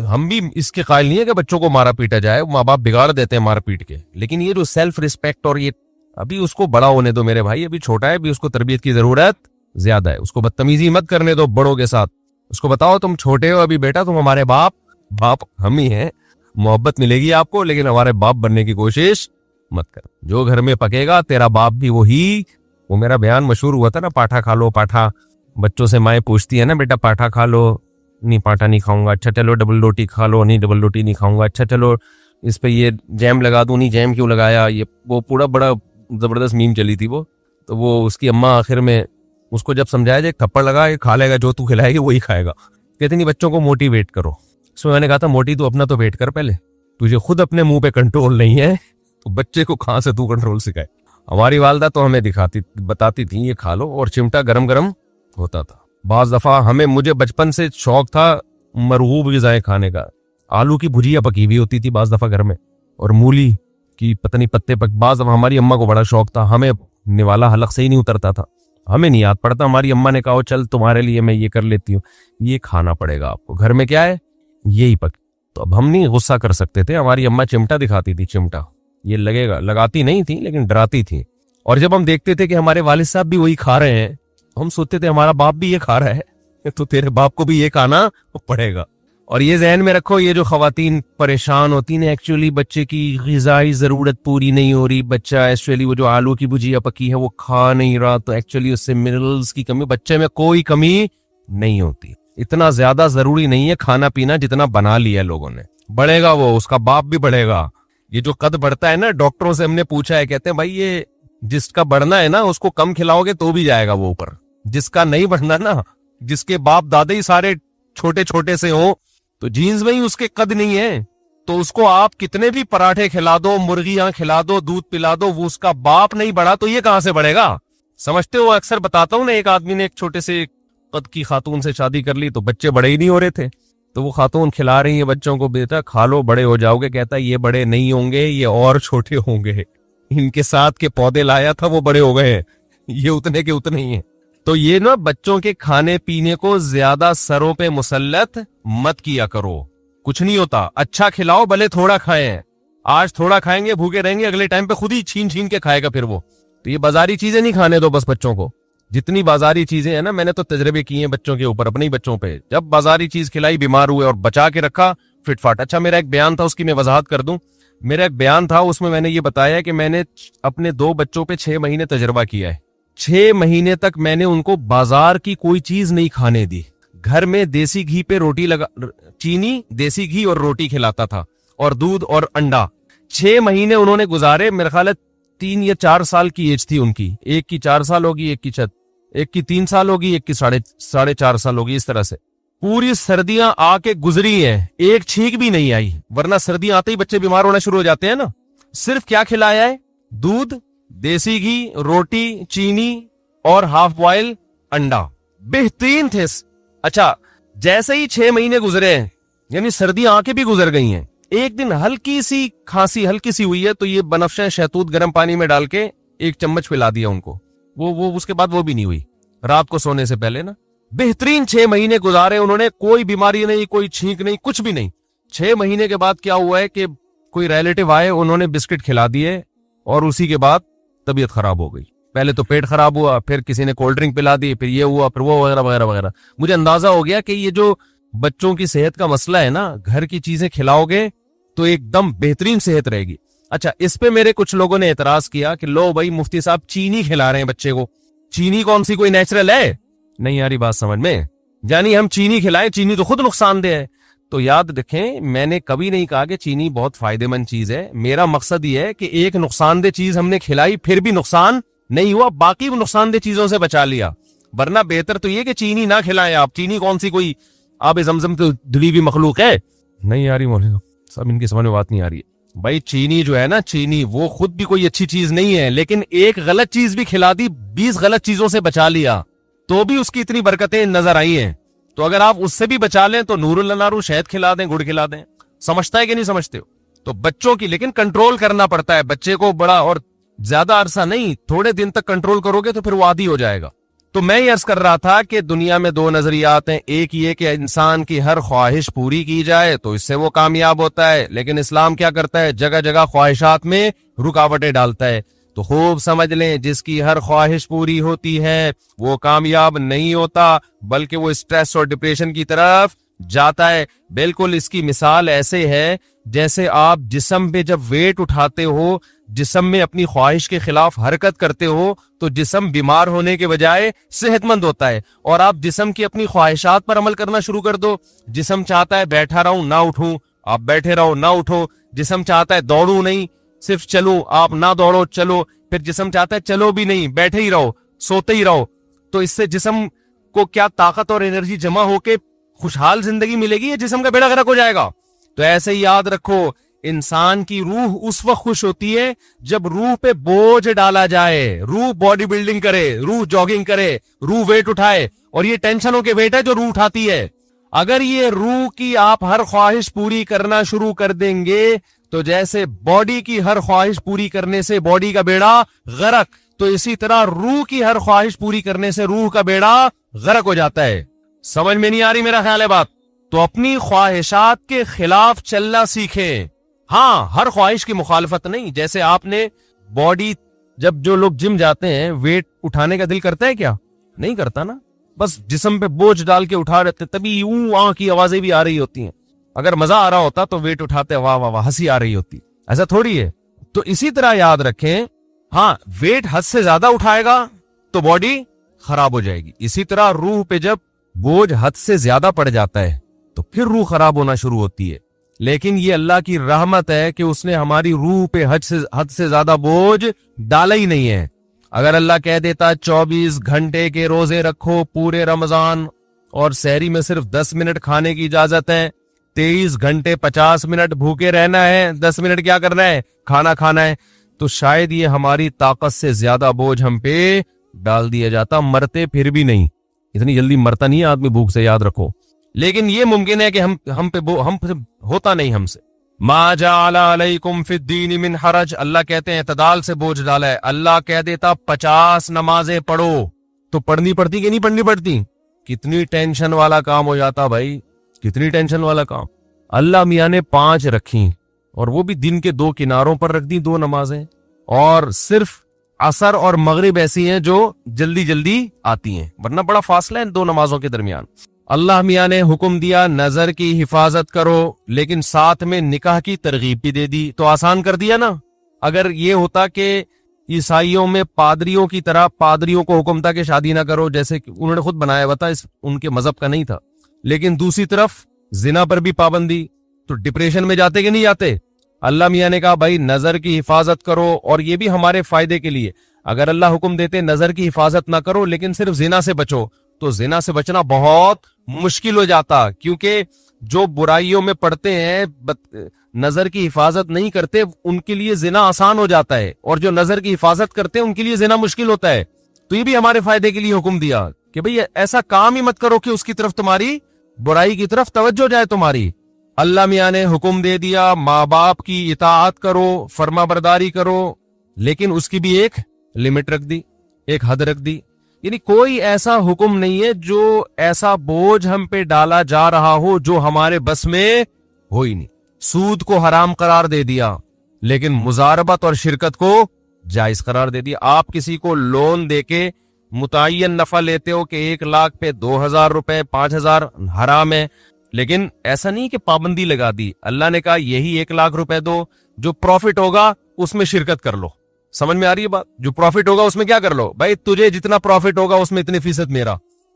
हम भी इसके कायल नहीं है कि बच्चों को मारा पीटा जाए, माँ बाप बिगाड़ देते हैं मार पीट के, लेकिन ये जो सेल्फ रिस्पेक्ट और ये अभी उसको बड़ा होने दो मेरे भाई, अभी छोटा है, अभी उसको तरबियत की जरूरत ज्यादा है। उसको बदतमीजी मत करने दो बड़ों के साथ। उसको बताओ तुम छोटे हो अभी बेटा, तुम हमारे बाप हम ही हैं, मोहब्बत मिलेगी आपको, लेकिन हमारे बाप बनने की कोशिश मत कर। जो घर में पकेगा तेरा बाप भी वही। वो मेरा बयान मशहूर हुआ था ना, पाठा खा लो पाठा। बच्चों से माएं पूछती है ना, बेटा पाठा खा लो, नहीं पाठा नहीं खाऊंगा, अच्छा चलो डबल रोटी खा लो, नहीं डबल रोटी नहीं खाऊंगा, अच्छा चलो इस पे ये जैम लगा दूं, नहीं जैम क्यों लगाया। ये वो पूरा बड़ा जबरदस्त मीम चली थी वो। तो वो उसकी अम्मा आखिर में उसको जब समझाया जाए, थप्पड़ लगा, ये खा लेगा, जो तू खिलाएगी वही खाएगा। कहते नहीं बच्चों को मोटिवेट करो। सो मैंने कहा था मोटी तू अपना तो वेट कर पहले, तुझे खुद अपने मुंह पे कंट्रोल नहीं है तो बच्चे को कहां से तू कंट्रोल सिखाए। हमारी वालदा तो हमें बताती थी ये खा लो, और चिमटा गरम गरम होता था। बाज दफा मुझे बचपन से शौक था मरगूब ग़िज़ाएं खाने का। आलू की भुजिया पकी हुई होती थी बाज दफा घर में, और मूली की पता नहीं पत्ते बाज दफा हमारी अम्मा को बड़ा शौक था, हमें निवाला हलक से ही नहीं उतरता था, हमें नहीं याद पड़ता। हमारी अम्मा ने कहा चल तुम्हारे लिए मैं ये कर लेती हूँ, ये खाना पड़ेगा आपको, घर में क्या है यही पक। तो अब हम नहीं गुस्सा कर सकते थे, हमारी अम्मा चिमटा दिखाती थी, चिमटा ये लगेगा, लगाती नहीं थी लेकिन डराती थी। और जब हम देखते थे कि हमारे वालिद साहब भी वही खा रहे हैं, हम सोचते थे हमारा बाप भी ये खा रहा है तो तेरे बाप को भी ये खाना पड़ेगा। और ये जहन में रखो, ये जो खवातीन परेशान होती हैं, एक्चुअली बच्चे की ग़िज़ाई जरूरत पूरी नहीं हो रही, बच्चा एक्चुअली वो जो आलू की भुजिया पकी है वो खा नहीं रहा, तो एक्चुअली उससे मिनरल्स की कमी, बच्चे में कोई कमी नहीं होती। इतना ज्यादा जरूरी नहीं है खाना पीना जितना बना लिया लोगों ने। बढ़ेगा वो, उसका बाप भी बढ़ेगा। ये जो कद बढ़ता है ना, डॉक्टरों से हमने पूछा है, कहते हैं भाई ये जिसका बढ़ना है ना उसको कम खिलाओगे तो भी जाएगा वो ऊपर, जिसका नहीं बढ़ना ना, जिसके बाप दादा ही सारे छोटे छोटे से हो, तो जीन्स में ही उसके कद नहीं है, तो उसको आप कितने भी पराठे खिला दो, मुर्गियां खिला दो, दूध पिला दो, वो उसका बाप नहीं बढ़ा तो ये कहां से बढ़ेगा। समझते हो, अक्सर बताता हूं ना, एक आदमी ने एक छोटे से कद की खातून से शादी कर ली तो बच्चे बड़े ही नहीं हो रहे थे, तो वो खातून खिला रही है बच्चों को, बेटा खा लो बड़े हो जाओगे। कहता है ये बड़े नहीं होंगे, ये और छोटे होंगे, इनके साथ के पौधे लाया था वो बड़े हो गए हैं, ये उतने के उतने ही है। तो ये ना बच्चों के खाने पीने को ज्यादा सरों पे मुसल्लत मत किया करो, कुछ नहीं होता। अच्छा खिलाओ, भले थोड़ा खाएं, आज थोड़ा खाएंगे भूखे रहेंगे, अगले टाइम पे खुद ही छीन छीन के खाएगा फिर वो। तो ये बाजारी चीजें नहीं खाने दो बस बच्चों को। जितनी बाजारी चीजें हैं ना, मैंने तो तजर्बे किए हैं बच्चों के ऊपर, अपने ही बच्चों पे। जब बाजारी चीज खिलाई बीमार हुए, और बचा के रखा फिटफाट। अच्छा, मेरा एक बयान था, उसकी मैं वजाहत कर दूं। मेरा एक बयान था, उसमें मैंने ये बताया कि मैंने अपने 2 बच्चों पे 6 महीने तजर्बा किया है। 6 महीने तक मैंने उनको बाजार की कोई चीज नहीं खाने दी। घर में देसी घी पे रोटी लगा, चीनी, देसी घी और रोटी खिलाता था, और दूध और अंडा। 6 महीने उन्होंने गुजारे। मेरा ख्याल है 3 या 4 साल की एज थी उनकी। एक की 4 साल होगी, एक की 3 साल होगी, एक की साढ़े 4 साल होगी। इस तरह से पूरी सर्दियां आके गुजरी हैं, एक छींक भी नहीं आई। वरना सर्दियां आते ही बच्चे बीमार होना शुरू हो जाते हैं ना। सिर्फ क्या खिलाया है? दूध, देसी घी, रोटी, चीनी और हाफ बॉयल अंडा। बेहतरीन थे। अच्छा, जैसे ही 6 महीने गुजरे हैं, यानी सर्दियां आके भी गुजर गई हैं, एक दिन हल्की सी खांसी हल्की सी हुई है, तो ये बनफशा शहतूत गर्म पानी में डाल के 1 चम्मच पिला दिया उनको। वो उसके बाद वो भी नहीं हुई, रात को सोने से पहले ना। बेहतरीन 6 महीने गुजारे उन्होंने, कोई बीमारी नहीं, कोई छींक नहीं, कुछ भी नहीं। 6 महीने के बाद क्या हुआ है कि कोई रिलेटिव आए, उन्होंने बिस्किट खिला दिए, और उसी के बाद तबीयत खराब हो गई। पहले तो पेट खराब हुआ, फिर किसी ने कोल्ड ड्रिंक पिला दी, फिर ये हुआ, फिर वो, वगैरह वगैरह वगैरह। मुझे अंदाजा हो गया कि ये जो बच्चों की सेहत का मसला है ना, घर की चीजें खिलाओगे तो एकदम बेहतरीन सेहत रहेगी। अच्छा, इस पे मेरे कुछ लोगों ने एतराज किया कि लो भाई मुफ्ती साहब चीनी खिला रहे हैं बच्चे को। चीनी कौन सी कोई नेचुरल है? नहीं आ रही बात समझ में? यानी हम चीनी खिलाएं, चीनी तो खुद नुकसानदेह है। तो याद रखें, मैंने कभी नहीं कहा कि चीनी बहुत फायदेमंद चीज है। मेरा मकसद ये है कि एक नुकसानदेह चीज हमने खिलाई, फिर भी नुकसान नहीं हुआ, बाकी नुकसानदेह चीजों से बचा लिया। वरना बेहतर तो ये कि चीनी ना खिलाएं आप। चीनी कौन सी कोई आब जमजम तो धुली हुई मखलूक है? नहीं आ रही मौलाना सब, इनकी समझ में बात नहीं आ रही है। भाई चीनी जो है ना, चीनी वो खुद भी कोई अच्छी चीज नहीं है, लेकिन एक गलत चीज भी खिला दी, 20 गलत चीजों से बचा लिया, तो भी उसकी इतनी बरकतें नजर आई हैं। तो अगर आप उससे भी बचा लें तो नूरुल अनारू शहद खिला दें, गुड़ खिला दें। समझता है कि नहीं समझते हो? तो बच्चों की लेकिन कंट्रोल करना पड़ता है। बच्चे को बड़ा और ज्यादा अरसा नहीं, थोड़े दिन तक कंट्रोल करोगे तो फिर वो आदी हो जाएगा। तो मैं ये अर्ज कर रहा था कि दुनिया में 2 नजरियात हैं। एक ये कि इंसान की हर ख्वाहिश पूरी की जाए तो इससे वो कामयाब होता है, लेकिन इस्लाम क्या करता है? जगह जगह ख्वाहिशात में रुकावटें डालता है। तो खूब समझ लें, जिसकी हर ख्वाहिश पूरी होती है वो कामयाब नहीं होता, बल्कि वो स्ट्रेस और डिप्रेशन की तरफ जाता है। बिल्कुल इसकी मिसाल ऐसे है जैसे आप जिस्म पे जब वेट उठाते हो, जिस्म में अपनी ख्वाहिश के खिलाफ हरकत करते हो, तो जिस्म बीमार होने के बजाय सेहतमंद होता है। और आप जिस्म की अपनी ख्वाहिशात पर अमल करना शुरू कर दो। जिस्म चाहता है बैठा रहूं ना उठूं, आप बैठे रहो ना उठो। जिस्म चाहता है दौड़ूं नहीं, सिर्फ चलो, आप ना दौड़ो चलो। फिर जिस्म चाहता है चलो भी नहीं, बैठे ही रहो, सोते ही रहो। तो इससे जिस्म को क्या ताकत और एनर्जी जमा होके खुशहाल जिंदगी मिलेगी या जिस्म का बेड़ा गर्क हो जाएगा? तो ऐसे ही याद रखो, इंसान की रूह उस वक्त खुश होती है जब रूह पे बोझ डाला जाए। रूह बॉडी बिल्डिंग करे, रूह जॉगिंग करे, रूह वेट उठाए, और ये टेंशनों के वेट है जो रूह उठाती है। अगर ये रूह की आप हर ख्वाहिश पूरी करना शुरू कर देंगे, तो जैसे बॉडी की हर ख्वाहिश पूरी करने से बॉडी का बेड़ा गर्क, तो इसी तरह रूह की हर ख्वाहिश पूरी करने से रूह का बेड़ा गर्क हो जाता है। समझ में नहीं आ रही मेरा ख्याल है बात? तो अपनी ख्वाहिशात के खिलाफ चलना सीखें। हाँ, हर ख्वाहिश की मुखालफत नहीं। जैसे आपने बॉडी, जब जो लोग जिम जाते हैं, वेट उठाने का दिल करता है क्या? नहीं करता ना, बस जिस्म पे बोझ डाल के उठा रहते, तभी यूं आंख की आवाजें भी आ रही होती हैं। अगर मजा आ रहा होता तो वेट उठाते वाह वाह वाह हंसी आ रही होती। ऐसा थोड़ी है। तो इसी तरह याद रखें, हाँ, वेट हद से ज्यादा उठाएगा तो बॉडी खराब हो जाएगी। इसी तरह रूह पे जब बोझ हद से ज्यादा पड़ जाता है तो फिर रूह खराब होना शुरू होती है। लेकिन ये अल्लाह की रहमत है कि उसने हमारी रूह पे हद से ज्यादा बोझ डाला ही नहीं है। अगर अल्लाह कह देता 24 घंटे के रोजे रखो पूरे रमजान, और सहरी में सिर्फ 10 मिनट खाने की इजाजत है, 23 घंटे 50 मिनट भूखे रहना है, 10 मिनट क्या करना है? खाना खाना है, तो शायद ये हमारी ताकत से ज्यादा बोझ हम पे डाल दिया जाता। मरते फिर भी नहीं, इतनी जल्दी मरता नहीं है आदमी भूख से, याद रखो। लेकिन ये मुमकिन है कि हम पे होता नहीं हमसे। मा जअला अलैकुम फिद्दीन मिन हरज, अल्लाह कहते हैं इतदाल से बोझ डाला है। अल्लाह कह देता 50 नमाजें पढ़ो, तो पढ़नी पड़ती कि नहीं पढ़नी पड़ती? कितनी टेंशन वाला काम हो जाता भाई, कितनी टेंशन वाला काम। अल्लाह मियां ने 5 रखी, और वो भी दिन के 2 किनारों पर रख दी 2 नमाजें, और सिर्फ असर और मगरिब ऐसी हैं जो जल्दी जल्दी आती हैं, वरना बड़ा फासला है इन दो नमाजों के दरमियान। अल्लाह मियाँ ने हुक्म दिया नजर की हिफाजत करो, लेकिन साथ में निकाह की तरगीब भी दे दी, तो आसान कर दिया ना। अगर ये होता कि ईसाइयों में पादरियों की तरह पादरियों को हुक्म था कि शादी ना करो, जैसे कि उन्होंने खुद बनाया हुआ था, इस उनके मजहब का नहीं था, लेकिन दूसरी तरफ जिना पर भी पाबंदी, तो डिप्रेशन में जाते कि नहीं जाते। अल्लाह मियाँ ने कहा भाई नजर की हिफाजत करो, और ये भी हमारे फायदे के लिए। अगर अल्लाह हुक्म देते नजर की हिफाजत ना करो लेकिन सिर्फ जिना से बचो, तो जिना से बचना बहुत मुश्किल हो जाता, क्योंकि जो बुराइयों में पड़ते हैं नजर की हिफाजत नहीं करते उनके लिए जिना आसान हो जाता है, और जो नजर की हिफाजत करते हैं उनके लिए जिना मुश्किल होता है। तो ये भी हमारे फायदे के लिए हुक्म दिया कि भाई ऐसा काम ही मत करो कि उसकी तरफ तुम्हारी बुराई की तरफ तवज्जो जाए तुम्हारी। अल्लाह मियाँ ने हुक्म दे दिया माँ बाप की इताअत करो, फर्मा बरदारी करो, लेकिन उसकी भी एक लिमिट रख दी, एक हद रख दी। यानी कोई ऐसा हुक्म नहीं है जो ऐसा बोझ हम पे डाला जा रहा हो जो हमारे बस में हो ही नहीं। सूद को हराम करार दे दिया, लेकिन मुजारबत और शिरकत को जायज करार दे दिया। आप किसी को लोन देके मुतय्यन नफा लेते हो कि 1 लाख पे 2,000 रुपए 5,000 हराम है, लेकिन ऐसा नहीं कि पाबंदी लगा दी। अल्लाह ने कहा यही 1 लाख रुपए दो, जो प्रॉफिट होगा उसमें शिरकत कर लो। समझ में आ रही है बात? जो प्रॉफिट होगा उसमें क्या कर लो भाई, तुझे जितना प्रॉफिट होगा उसमें इतनी फीसद मेरा।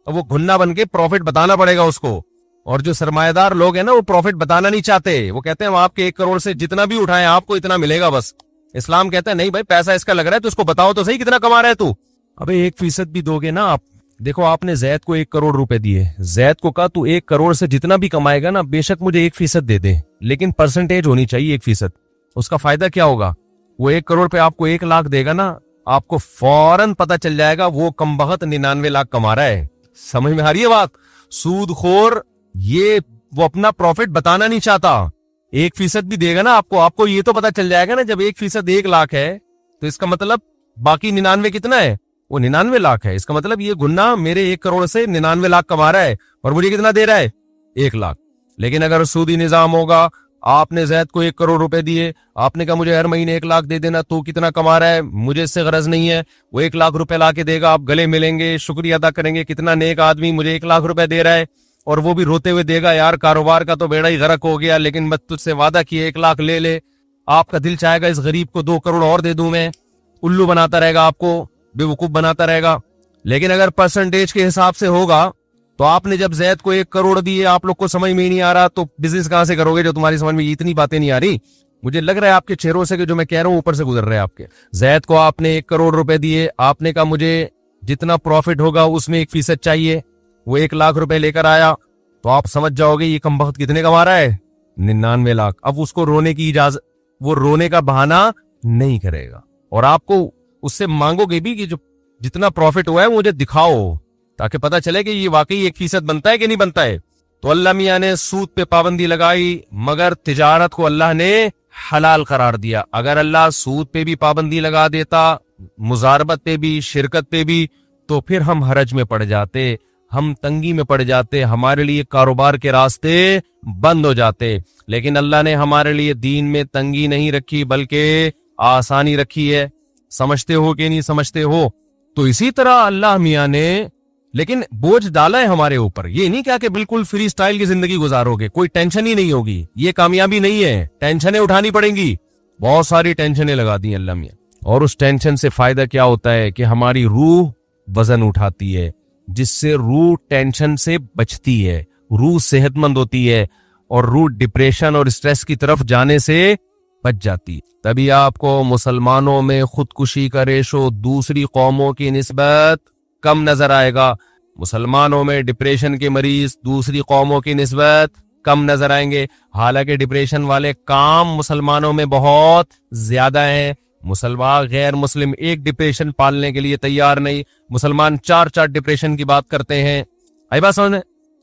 अब वो घुन्ना बन के प्रॉफिट बताना पड़ेगा उसको। और जो सरमायादार लोग हैं ना वो प्रॉफिट बताना नहीं चाहते, वो कहते हैं हम आपके 1 करोड़ से जितना भी उठाएं आपको इतना मिलेगा बस। इस्लाम कहता है नहीं भाई, पैसा इसका लग रहा है तो उसको बताओ तो सही कितना कमा रहा है तू। अबे 1% भी दोगे ना आप। देखो आपने जैद को 1 करोड़ रुपए दिए, जैद को कहा तू 1 करोड़ से जितना भी कमाएगा ना बेशक मुझे 1% दे दे, लेकिन परसेंटेज होनी चाहिए 1%। उसका फायदा क्या होगा, वो 1 करोड़ पे आपको 1 लाख देगा ना, आपको फौरन पता चल जाएगा वो कमबख्त 99 लाख कमा रहा है। समझ में आ रही है बात? सूदखोर ये वो अपना प्रॉफिट बताना नहीं चाहता। 1% भी देगा ना आपको ये तो पता चल जाएगा ना, जब 1% 1 लाख है तो इसका मतलब बाकी 99 कितना है, वो 99 लाख है। इसका मतलब ये गुन्ना मेरे 1 करोड़ से 99 लाख कमा रहा है और मुझे कितना दे रहा है, 1 लाख। लेकिन अगर सूदी निजाम होगा, आपने जैद को 1 करोड़ रुपए दिए, आपने कहा मुझे हर महीने 1 लाख दे देना, तू कितना कमा रहा है मुझे इससे गरज नहीं है, वो 1 लाख रुपए ला के देगा, आप गले मिलेंगे, शुक्रिया अदा करेंगे, कितना नेक आदमी मुझे 1 लाख रुपए दे रहा है, और वो भी रोते हुए देगा यार कारोबार का तो बेड़ा ही गर्क हो गया, लेकिन मैं तुझसे वादा किया 1 लाख ले ले। आपका दिल चाहेगा इस गरीब को 2 करोड़ और दे दूं मैं, उल्लू बनाता रहेगा, आपको बेवकूफ बनाता रहेगा। लेकिन अगर परसेंटेज के हिसाब से होगा तो आपने जब जैद को 1 करोड़ दिए, आप लोग को समझ में ही नहीं आ रहा, तो बिजनेस कहां से करोगे जो तुम्हारी समझ में इतनी बातें नहीं आ रही। मुझे लग रहा है आपके चेहरों से कि जो मैं कह रहा हूं ऊपर से गुजर रहे हैं आपके। जैद को आपने 1 करोड़ रुपए दिए, आपने कहा मुझे जितना प्रॉफिट होगा उसमें 1% चाहिए, वो 1 लाख रुपए लेकर आया, तो आप समझ जाओगे ये कमबख्त कितने कमा रहा है, 99 लाख। अब उसको रोने की इजाजत, वो रोने का बहाना नहीं करेगा, और आपको उससे मांगोगे भी कि जो जितना प्रॉफिट हुआ है मुझे दिखाओ, ताकि पता चले कि ये वाकई 1% बनता है कि नहीं बनता है। तो अल्लाह मियाँ ने सूद पे पाबंदी लगाई, मगर तिजारत को अल्लाह ने हलाल करार दिया। अगर अल्लाह सूद पे भी पाबंदी लगा देता, मुजारबत पे भी, शिरकत पे भी, तो फिर हम हरज में पड़ जाते, हम तंगी में पड़ जाते, हमारे लिए कारोबार के रास्ते बंद हो जाते। लेकिन अल्लाह ने हमारे लिए दीन में तंगी नहीं रखी बल्कि आसानी रखी है। समझते हो कि नहीं समझते हो? तो इसी तरह अल्लाह मियाँ ने लेकिन बोझ डाला है हमारे ऊपर। ये नहीं क्या कि बिल्कुल फ्री स्टाइल की जिंदगी गुजारोगे, कोई टेंशन ही नहीं होगी, ये कामयाबी नहीं है। टेंशनें उठानी पड़ेंगी, बहुत सारी टेंशनें लगा दी अल्लाह मियाँ। और उस टेंशन से फायदा क्या होता है कि हमारी रूह वजन उठाती है, जिससे रूह टेंशन से बचती है, रूह सेहतमंद होती है, और रूह डिप्रेशन और स्ट्रेस की तरफ जाने से बच जाती है। तभी आपको मुसलमानों में खुदकुशी का रेशो दूसरी कौमों की निस्बत कम नजर आएगा। मुसलमानों में डिप्रेशन के मरीज दूसरी कौमों की निस्बत कम नजर आएंगे, हालांकि डिप्रेशन वाले काम मुसलमानों में बहुत ज्यादा हैं। मुसलमान गैर मुस्लिम एक डिप्रेशन पालने के लिए तैयार नहीं, मुसलमान 4-4 डिप्रेशन की बात करते हैं। आई बात समझ?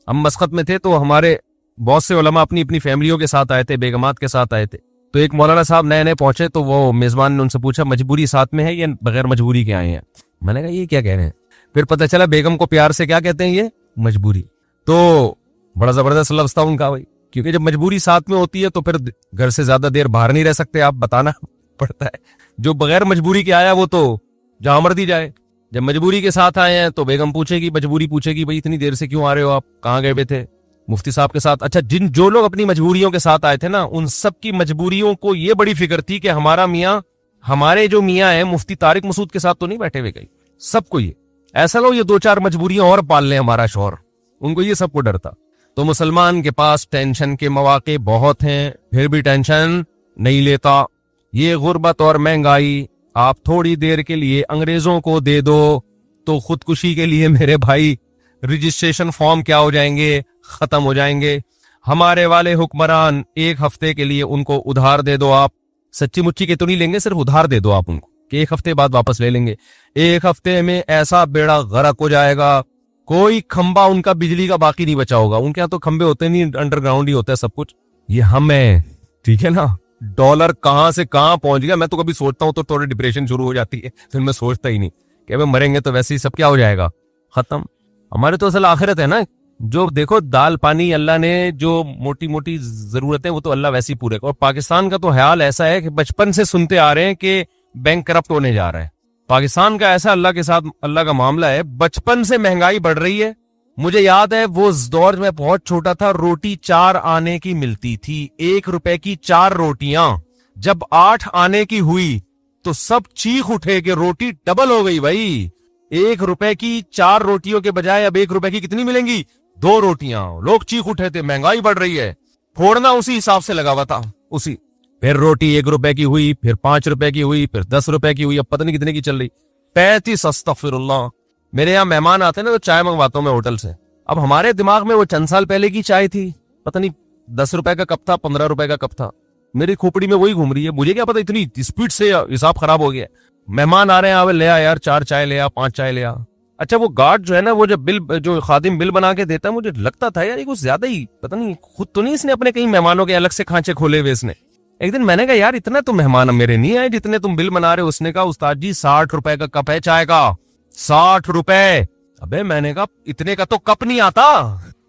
हम मस्कत में थे तो हमारे बहुत से उलमा अपनी अपनी फैमिलियों के साथ आए थे, बेगमात के साथ आए थे। तो एक मौलाना साहब नए नए पहुंचे, तो वो मेजबान ने उनसे पूछा मजबूरी साथ में है या बगैर मजबूरी के आए हैं? मैंने कहा ये क्या कह रहे हैं? फिर पता चला बेगम को प्यार से क्या कहते हैं, ये मजबूरी। तो बड़ा जबरदस्त लफ्ज था उनका भाई, क्योंकि जब मजबूरी साथ में होती है तो फिर घर से ज्यादा देर बाहर नहीं रह सकते, आप बताना पड़ता है। जो बगैर मजबूरी के आया वो तो जहां मर्जी जाए। जब मजबूरी के साथ आए हैं तो बेगम पूछेगी, मजबूरी पूछेगी, भाई इतनी देर से क्यों आ रहे हो आप, कहाँ गए हुए थे मुफ्ती साहब के साथ। अच्छा, जो लोग अपनी मजबूरियों के साथ आए थे ना, उन सब की मजबूरियों को ये बड़ी फिक्र थी कि हमारा मियाँ, हमारे जो मियाँ है मुफ्ती तारिक मसूद के साथ तो नहीं बैठे हुए कहीं। सबको ये ऐसा लो ये 2-4 मजबूरियां और पाल ले हमारा शौहर, उनको ये सबको डर था। तो मुसलमान के पास टेंशन के मौके बहुत हैं, फिर भी टेंशन नहीं लेता। ये गुर्बत और महंगाई आप थोड़ी देर के लिए अंग्रेजों को दे दो तो खुदकुशी के लिए मेरे भाई रजिस्ट्रेशन फॉर्म क्या हो जाएंगे, खत्म हो जाएंगे। हमारे वाले हुक्मरान 1 हफ्ते के लिए उनको उधार दे दो आप, सच्ची मुच्ची के तो नहीं लेंगे, सिर्फ उधार दे दो आप उनको कि 1 हफ्ते बाद वापस ले लेंगे। 1 हफ्ते में ऐसा बेड़ा गर्क हो जाएगा, कोई खंबा उनका बिजली का बाकी नहीं बचा होगा। उनके यहाँ तो खंबे होते नहीं, अंडरग्राउंड ही होता है सब कुछ। ये हम है, ठीक है ना। डॉलर कहां से कहां पहुंच गया, मैं तो कभी सोचता हूं तो थोड़ी डिप्रेशन शुरू हो जाती है, फिर मैं सोचता ही नहीं कि अब मरेंगे तो वैसे ही सब क्या हो जाएगा, खत्म। हमारे तो असल आखिरत है ना। जो देखो दाल पानी अल्लाह ने जो मोटी मोटी जरूरतें वो तो अल्लाह वैसे ही पूरे। और पाकिस्तान का तो हाल ऐसा है कि बचपन से सुनते आ रहे हैं कि बैंक करप्ट होने जा रहा है। पाकिस्तान का ऐसा अल्लाह के साथ अल्लाह का मामला है, बचपन से महंगाई बढ़ रही है। मुझे याद है वो दौर में बहुत छोटा था, रोटी 4 आने की मिलती थी, 1 रुपए की 4 रोटियां। जब 8 आने की हुई तो सब चीख उठे कि रोटी डबल हो गई भाई। 1 रुपए की 4 रोटियों के बजाय अब 1 रुपए की कितनी मिलेंगी, 2 रोटियां। लोग चीख उठे थे, महंगाई बढ़ रही है। फोड़ना उसी हिसाब से लगा हुआ था, उसी। फिर रोटी 1 रुपए की हुई, फिर 5 रुपए की हुई, फिर 10 रुपए की हुई, अब पता नहीं कितने की चल रही, 35। अस्तगफिरुल्लाह। मेरे यहाँ मेहमान आते हैं ना तो चाय मंगवाता हूँ मैं होटल से। अब हमारे दिमाग में वो चंद साल पहले की चाय थी, पता नहीं 10 रुपए का कप था, 15 रुपए का कप था। मेरी खोपड़ी में वही घूम रही है, मुझे क्या पता इतनी स्पीड से हिसाब खराब हो गया। मेहमान आ रहे हैं, ले आ यार 4 चाय ले आ, 5 चाय ले आ। अच्छा वो गार्ड जो है ना, वो जो खादिम बिल बना के देता है, मुझे लगता था यार ये कुछ ज्यादा ही, पता नहीं खुद तो नहीं इसने अपने कई मेहमानों के अलग से खांचे खोले हुए इसने। एक दिन मैंने कहा यार इतना तो मेहमान मेरे नहीं आए जितने तुम बिल बना रहे हो। उसने कहा उस्ताद जी 60 रुपए का कप है चाय का, 60 रुपए। अबे मैंने कहा इतने का तो कप नहीं आता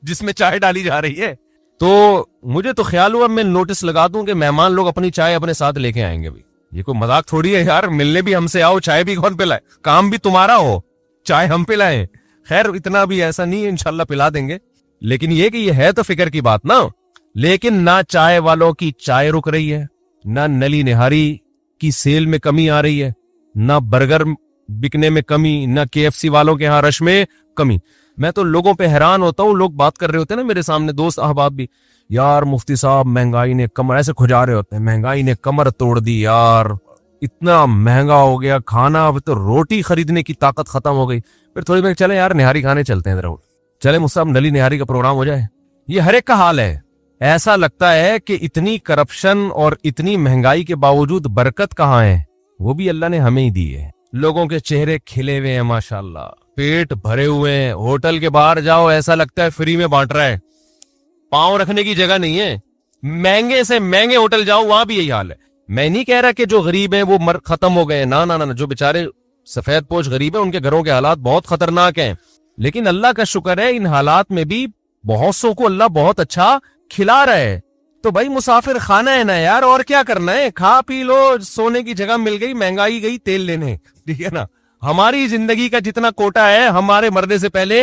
जिसमें चाय डाली जा रही है। तो मुझे तो ख्याल हुआ मैं नोटिस लगा दूं कि मेहमान लोग अपनी चाय अपने साथ लेके आएंगे। भाई ये कोई मजाक थोड़ी है यार, मिलने भी हमसे आओ, चाय भी कौन पिलाए, काम भी तुम्हारा हो, चाय हम पिलाएं। खैर इतना भी ऐसा नहीं है, इंशाल्लाह पिला देंगे। लेकिन ये कि ये है तो फिक्र की बात ना। लेकिन ना चाय वालों की चाय रुक रही है, ना नली निहारी की सेल में कमी आ रही है, ना बर्गर बिकने में कमी, ना KFC वालों के यहाँ रश में कमी। मैं तो लोगों पे हैरान होता हूँ, लोग बात कर रहे होते हैं ना मेरे सामने, दोस्त अहबाब भी, यार मुफ्ती साहब महंगाई ने कमर, ऐसे खुजा रहे होते हैं, महंगाई ने कमर तोड़ दी यार, इतना महंगा हो गया खाना, अब तो रोटी खरीदने की ताकत खत्म हो गई। फिर थोड़ी देर चले यार निहारी खाने चलते हैं, जरा चले मुझसे नली निहारी का प्रोग्राम हो जाए। ये हर एक का हाल है। ऐसा लगता है कि इतनी करप्शन और इतनी महंगाई के बावजूद बरकत कहाँ है, वो भी अल्लाह ने हमें ही दी है। लोगों के चेहरे खिले हुए हैं माशाल्लाह, पेट भरे हुए हैं। होटल के बाहर जाओ ऐसा लगता है फ्री में बांट रहा है, पांव रखने की जगह नहीं है। महंगे से महंगे होटल जाओ वहां भी यही हाल है। मैं नहीं कह रहा कि जो गरीब हैं वो मर खत्म हो गए, ना ना ना, जो बेचारे सफेद पोश गरीब हैं उनके घरों के हालात बहुत खतरनाक हैं। लेकिन अल्लाह का शुक्र है इन हालात में भी बहुत सौ को अल्लाह बहुत अच्छा खिला रहा है। तो भाई मुसाफिर खाना है ना यार, और क्या करना है, खा पी लो, सोने की जगह मिल गई, महंगाई गई तेल लेने, ठीक है ना। हमारी जिंदगी का जितना कोटा है हमारे मरने से पहले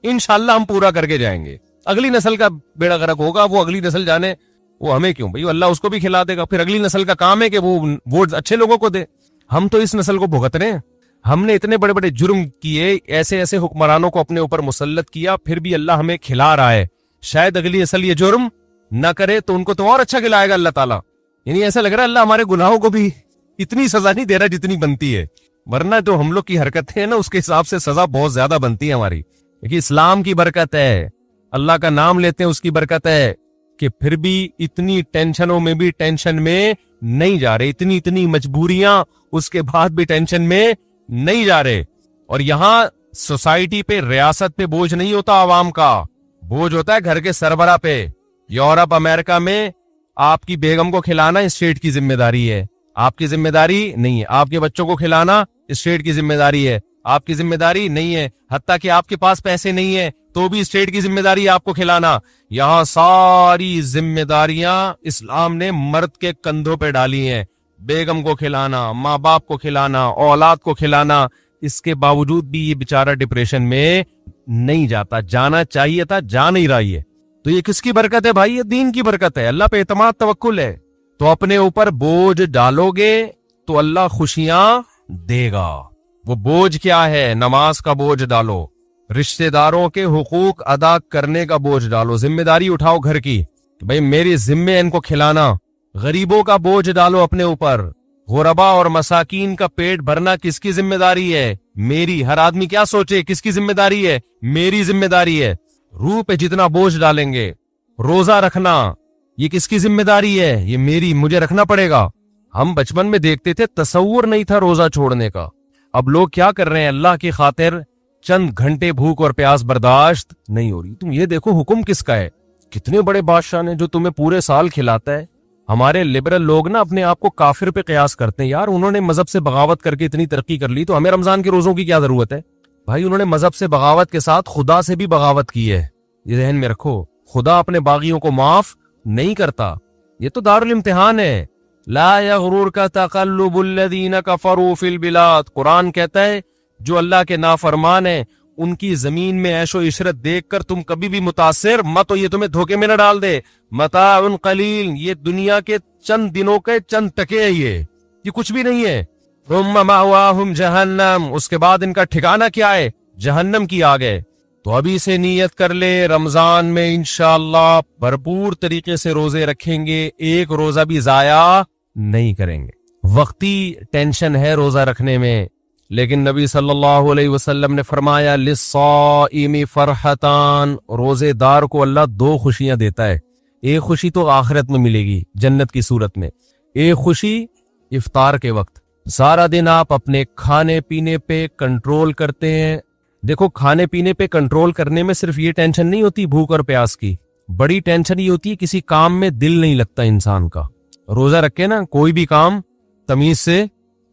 इंशाल्लाह हम पूरा करके जाएंगे। अगली नस्ल का बेड़ा गर्क होगा, वो अगली नस्ल जाने, वो हमें क्यों भाई, अल्लाह उसको भी खिला देगा। फिर अगली नस्ल का काम है कि वो वोट अच्छे लोगों को दे। हम तो इस नस्ल को भुगत रहे हैं। हमने इतने बड़े बड़े जुर्म किए, ऐसे ऐसे हुक्मरानों को अपने ऊपर मुसल्लत किया, फिर भी अल्लाह हमें खिला रहा है। शायद अगली नस्ल ये जुर्म न करे तो उनको तो और अच्छा खिलाएगा अल्लाह ताला। यानी ऐसा लग रहा है अल्लाह हमारे गुनाहों को भी इतनी सजा नहीं दे रहा जितनी बनती है, वरना जो हम लोग की हरकतें हैं ना उसके हिसाब से सजा बहुत ज्यादा बनती है हमारी। क्योंकि इस्लाम की बरकत है, अल्लाह का नाम लेते हैं उसकी बरकत है कि फिर भी इतनी टेंशनों में भी टेंशन में नहीं जा रहे, इतनी इतनी मजबूरियां उसके बाद भी टेंशन में नहीं जा रहे। और यहां सोसाइटी पे, रियासत पे बोझ नहीं होता, आवाम का बोझ होता है घर के सरबरा पे। यूरोप अमेरिका में आपकी बेगम को खिलाना स्टेट की जिम्मेदारी है, आपकी जिम्मेदारी नहीं है। आपके बच्चों को खिलाना स्टेट की जिम्मेदारी है, आपकी जिम्मेदारी नहीं है। हत्ता कि आपके पास पैसे नहीं है तो भी स्टेट की जिम्मेदारी है आपको खिलाना। यहां सारी जिम्मेदारियां इस्लाम ने मर्द के कंधों पे डाली हैं। बेगम को खिलाना, माँ बाप को खिलाना, औलाद को खिलाना, इसके बावजूद भी ये बेचारा डिप्रेशन में नहीं जाता। जाना चाहिए था, जा नहीं रहा ये। तो ये किसकी बरकत है भाई? ये दीन की बरकत है, अल्लाह पे एतमाद तवक्कुल है। तो अपने ऊपर बोझ डालोगे तो अल्लाह खुशियां देगा। वो बोझ क्या है? नमाज का बोझ डालो, रिश्तेदारों के हुकूक अदा करने का बोझ डालो, जिम्मेदारी उठाओ घर की, भाई मेरी जिम्मे इनको खिलाना। गरीबों का बोझ डालो अपने ऊपर। गुरबा और मसाकीन का पेट भरना किसकी जिम्मेदारी है? मेरी। हर आदमी क्या सोचे, किसकी जिम्मेदारी है? मेरी जिम्मेदारी है। रूह पे जितना बोझ डालेंगे। रोजा रखना, ये किसकी जिम्मेदारी है? ये मेरी, मुझे रखना पड़ेगा। हम बचपन में देखते थे, तसव्वुर नहीं था रोजा छोड़ने का। अब लोग क्या कर रहे हैं? अल्लाह की खातिर चंद घंटे भूख और प्यास बर्दाश्त नहीं हो रही। तुम ये देखो हुक्म किसका है? कितने बड़े बादशाह ने जो तुम्हें पूरे साल खिलाता है। हमारे लिबरल लोग ना अपने आप को काफिर पे कयास करते हैं। यार उन्होंने मजहब से बगावत करके इतनी तरक्की कर ली, तो हमें रमजान के रोजों की क्या जरूरत है? भाई उन्होंने मजहब से बगावत के साथ खुदा से भी बगावत की है, ये ज़हन में रखो। खुदा अपने बागियों को माफ नहीं करता। ये तो दारुल इम्तिहान है। ला यगरुर का तक़ल्लुबुल्लज़ीना कफ़रू फिल बिलाद। कुरान कहता है जो अल्लाह के नाफरमान है उनकी जमीन में ऐशो इशरत देखकर तुम कभी भी मुतासिर मत हो, ये तुम्हें धोखे में न डाल दे। मताउन कलील, ये दुनिया के चंद दिनों के चंद टके है, ये कुछ भी नहीं है। तुम्मा मावाहुम जहन्नम, उसके बाद इनका ठिकाना क्या है? जहन्नम की आग है। तो अभी से नियत कर ले, रमजान में इंशाअल्लाह भरपूर तरीके से रोजे रखेंगे, एक रोजा भी जाया नहीं करेंगे। वक्ती टेंशन है रोजा रखने में, लेकिन नबी सल्लल्लाहु अलैहि वसल्लम ने फरमाया लिस्साइमी फरहतान, रोजेदार को अल्लाह दो खुशियां देता है। एक खुशी तो आखिरत में मिलेगी जन्नत की सूरत में, एक खुशी इफ्तार के वक्त। सारा दिन आप अपने खाने पीने पे कंट्रोल करते हैं। देखो खाने पीने पे कंट्रोल करने में सिर्फ ये टेंशन नहीं होती भूख और प्यास की, बड़ी टेंशन ये होती है किसी काम में दिल नहीं लगता इंसान का। रोजा रखे ना, कोई भी काम तमीज से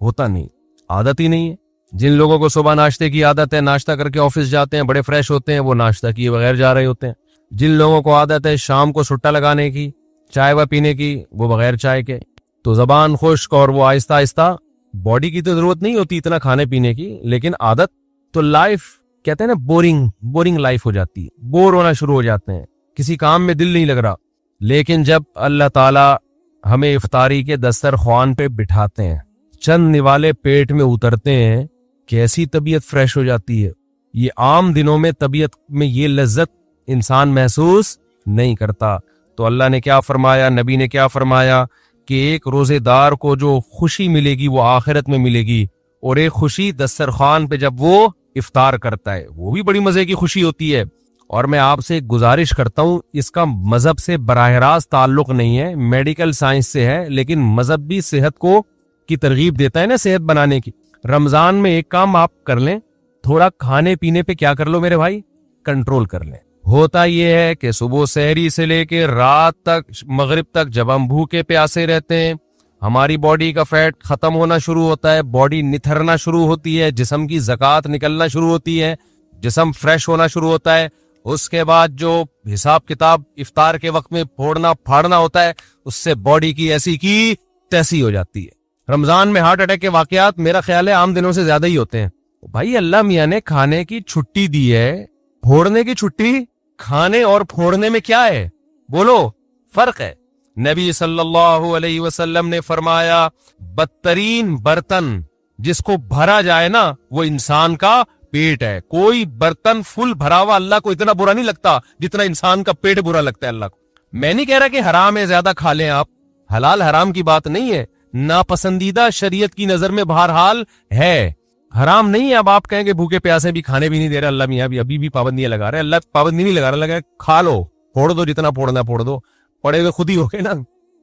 होता नहीं, आदत ही नहीं है। जिन लोगों को सुबह नाश्ते की आदत है, नाश्ता करके ऑफिस जाते हैं, बड़े फ्रेश होते हैं, वो नाश्ता किए बगैर जा रहे होते हैं। जिन लोगों को आदत है शाम को सुट्टा लगाने की, चाय व पीने की, वो बगैर चाय के। तो जबान खुश्क और वो आहिस्ता आहिस्ता, बॉडी की तो जरूरत नहीं होती इतना खाने पीने की, लेकिन आदत तो लाइफ कहते हैं ना बोरिंग लाइफ हो जाती है, बोर होना शुरू हो जाते हैं, किसी काम में दिल नहीं लग रहा। लेकिन जब अल्लाह ताला हमें इफ्तारी के दस्तरख्वान पे बिठाते हैं, चंद निवाले पेट में उतरते हैं, कैसी तबीयत फ्रेश हो जाती है। ये आम दिनों में तबीयत में ये लज्जत इंसान महसूस नहीं करता। तो अल्लाह ने क्या फरमाया, नबी ने क्या फरमाया कि एक रोजेदार को जो खुशी मिलेगी वो आखिरत में मिलेगी, और एक खुशी दस्तरखान पे जब वो इफ्तार करता है वो भी बड़ी मजे की खुशी होती है। और मैं आपसे गुजारिश करता हूं, इसका मजहब से बराह रास्त ताल्लुक नहीं है, मेडिकल साइंस से है, लेकिन मजहब भी सेहत को की तरगीब देता है ना, सेहत बनाने की। रमजान में एक काम आप कर लें, थोड़ा खाने पीने पे क्या कर लो मेरे भाई, कंट्रोल कर लें। होता यह है कि सुबह सहरी से लेके रात तक, मगरिब तक जब हम भूखे प्यासे रहते हैं, हमारी बॉडी का फैट खत्म होना शुरू होता है, बॉडी निथरना शुरू होती है, जिस्म की ज़कात निकलना शुरू होती है, जिस्म फ्रेश होना शुरू होता है। उसके बाद जो हिसाब किताब इफ्तार के वक्त में फोड़ना फाड़ना होता है, उससे बॉडी की ऐसी की तैसी हो जाती है। रमजान में हार्ट अटैक के वाकयात मेरा ख्याल है आम दिनों से ज्यादा ही होते हैं। भाई अल्लाह मियां ने खाने की छुट्टी दी है, फोड़ने की छुट्टी, खाने और फोड़ने में क्या है बोलो, फर्क है। नबी सल्लल्लाहु अलैहि वसल्लम ने फरमाया बदतरीन बर्तन जिसको भरा जाए ना, वो इंसान का पेट है। कोई बर्तन फुल भरा हुआ अल्लाह को इतना बुरा नहीं लगता जितना इंसान का पेट बुरा लगता है अल्लाह को। मैं नहीं कह रहा कि हराम है ज्यादा खा लें आप, हलाल हराम की बात नहीं है, नापसंदीदा शरीयत की नजर में बहरहाल है, हराम नहीं है। अब आप कहेंगे भूखे प्यासे भी खाने भी नहीं दे रहे अल्लाह मियां, अभी भी पाबंदियां लगा रहे हैं। अल्लाह पाबंदी नहीं लगा रहा, लगा खा लो, फोड़ दो, जितना फोड़ना फोड़ दो, पड़े हुए खुद ही हो गए ना,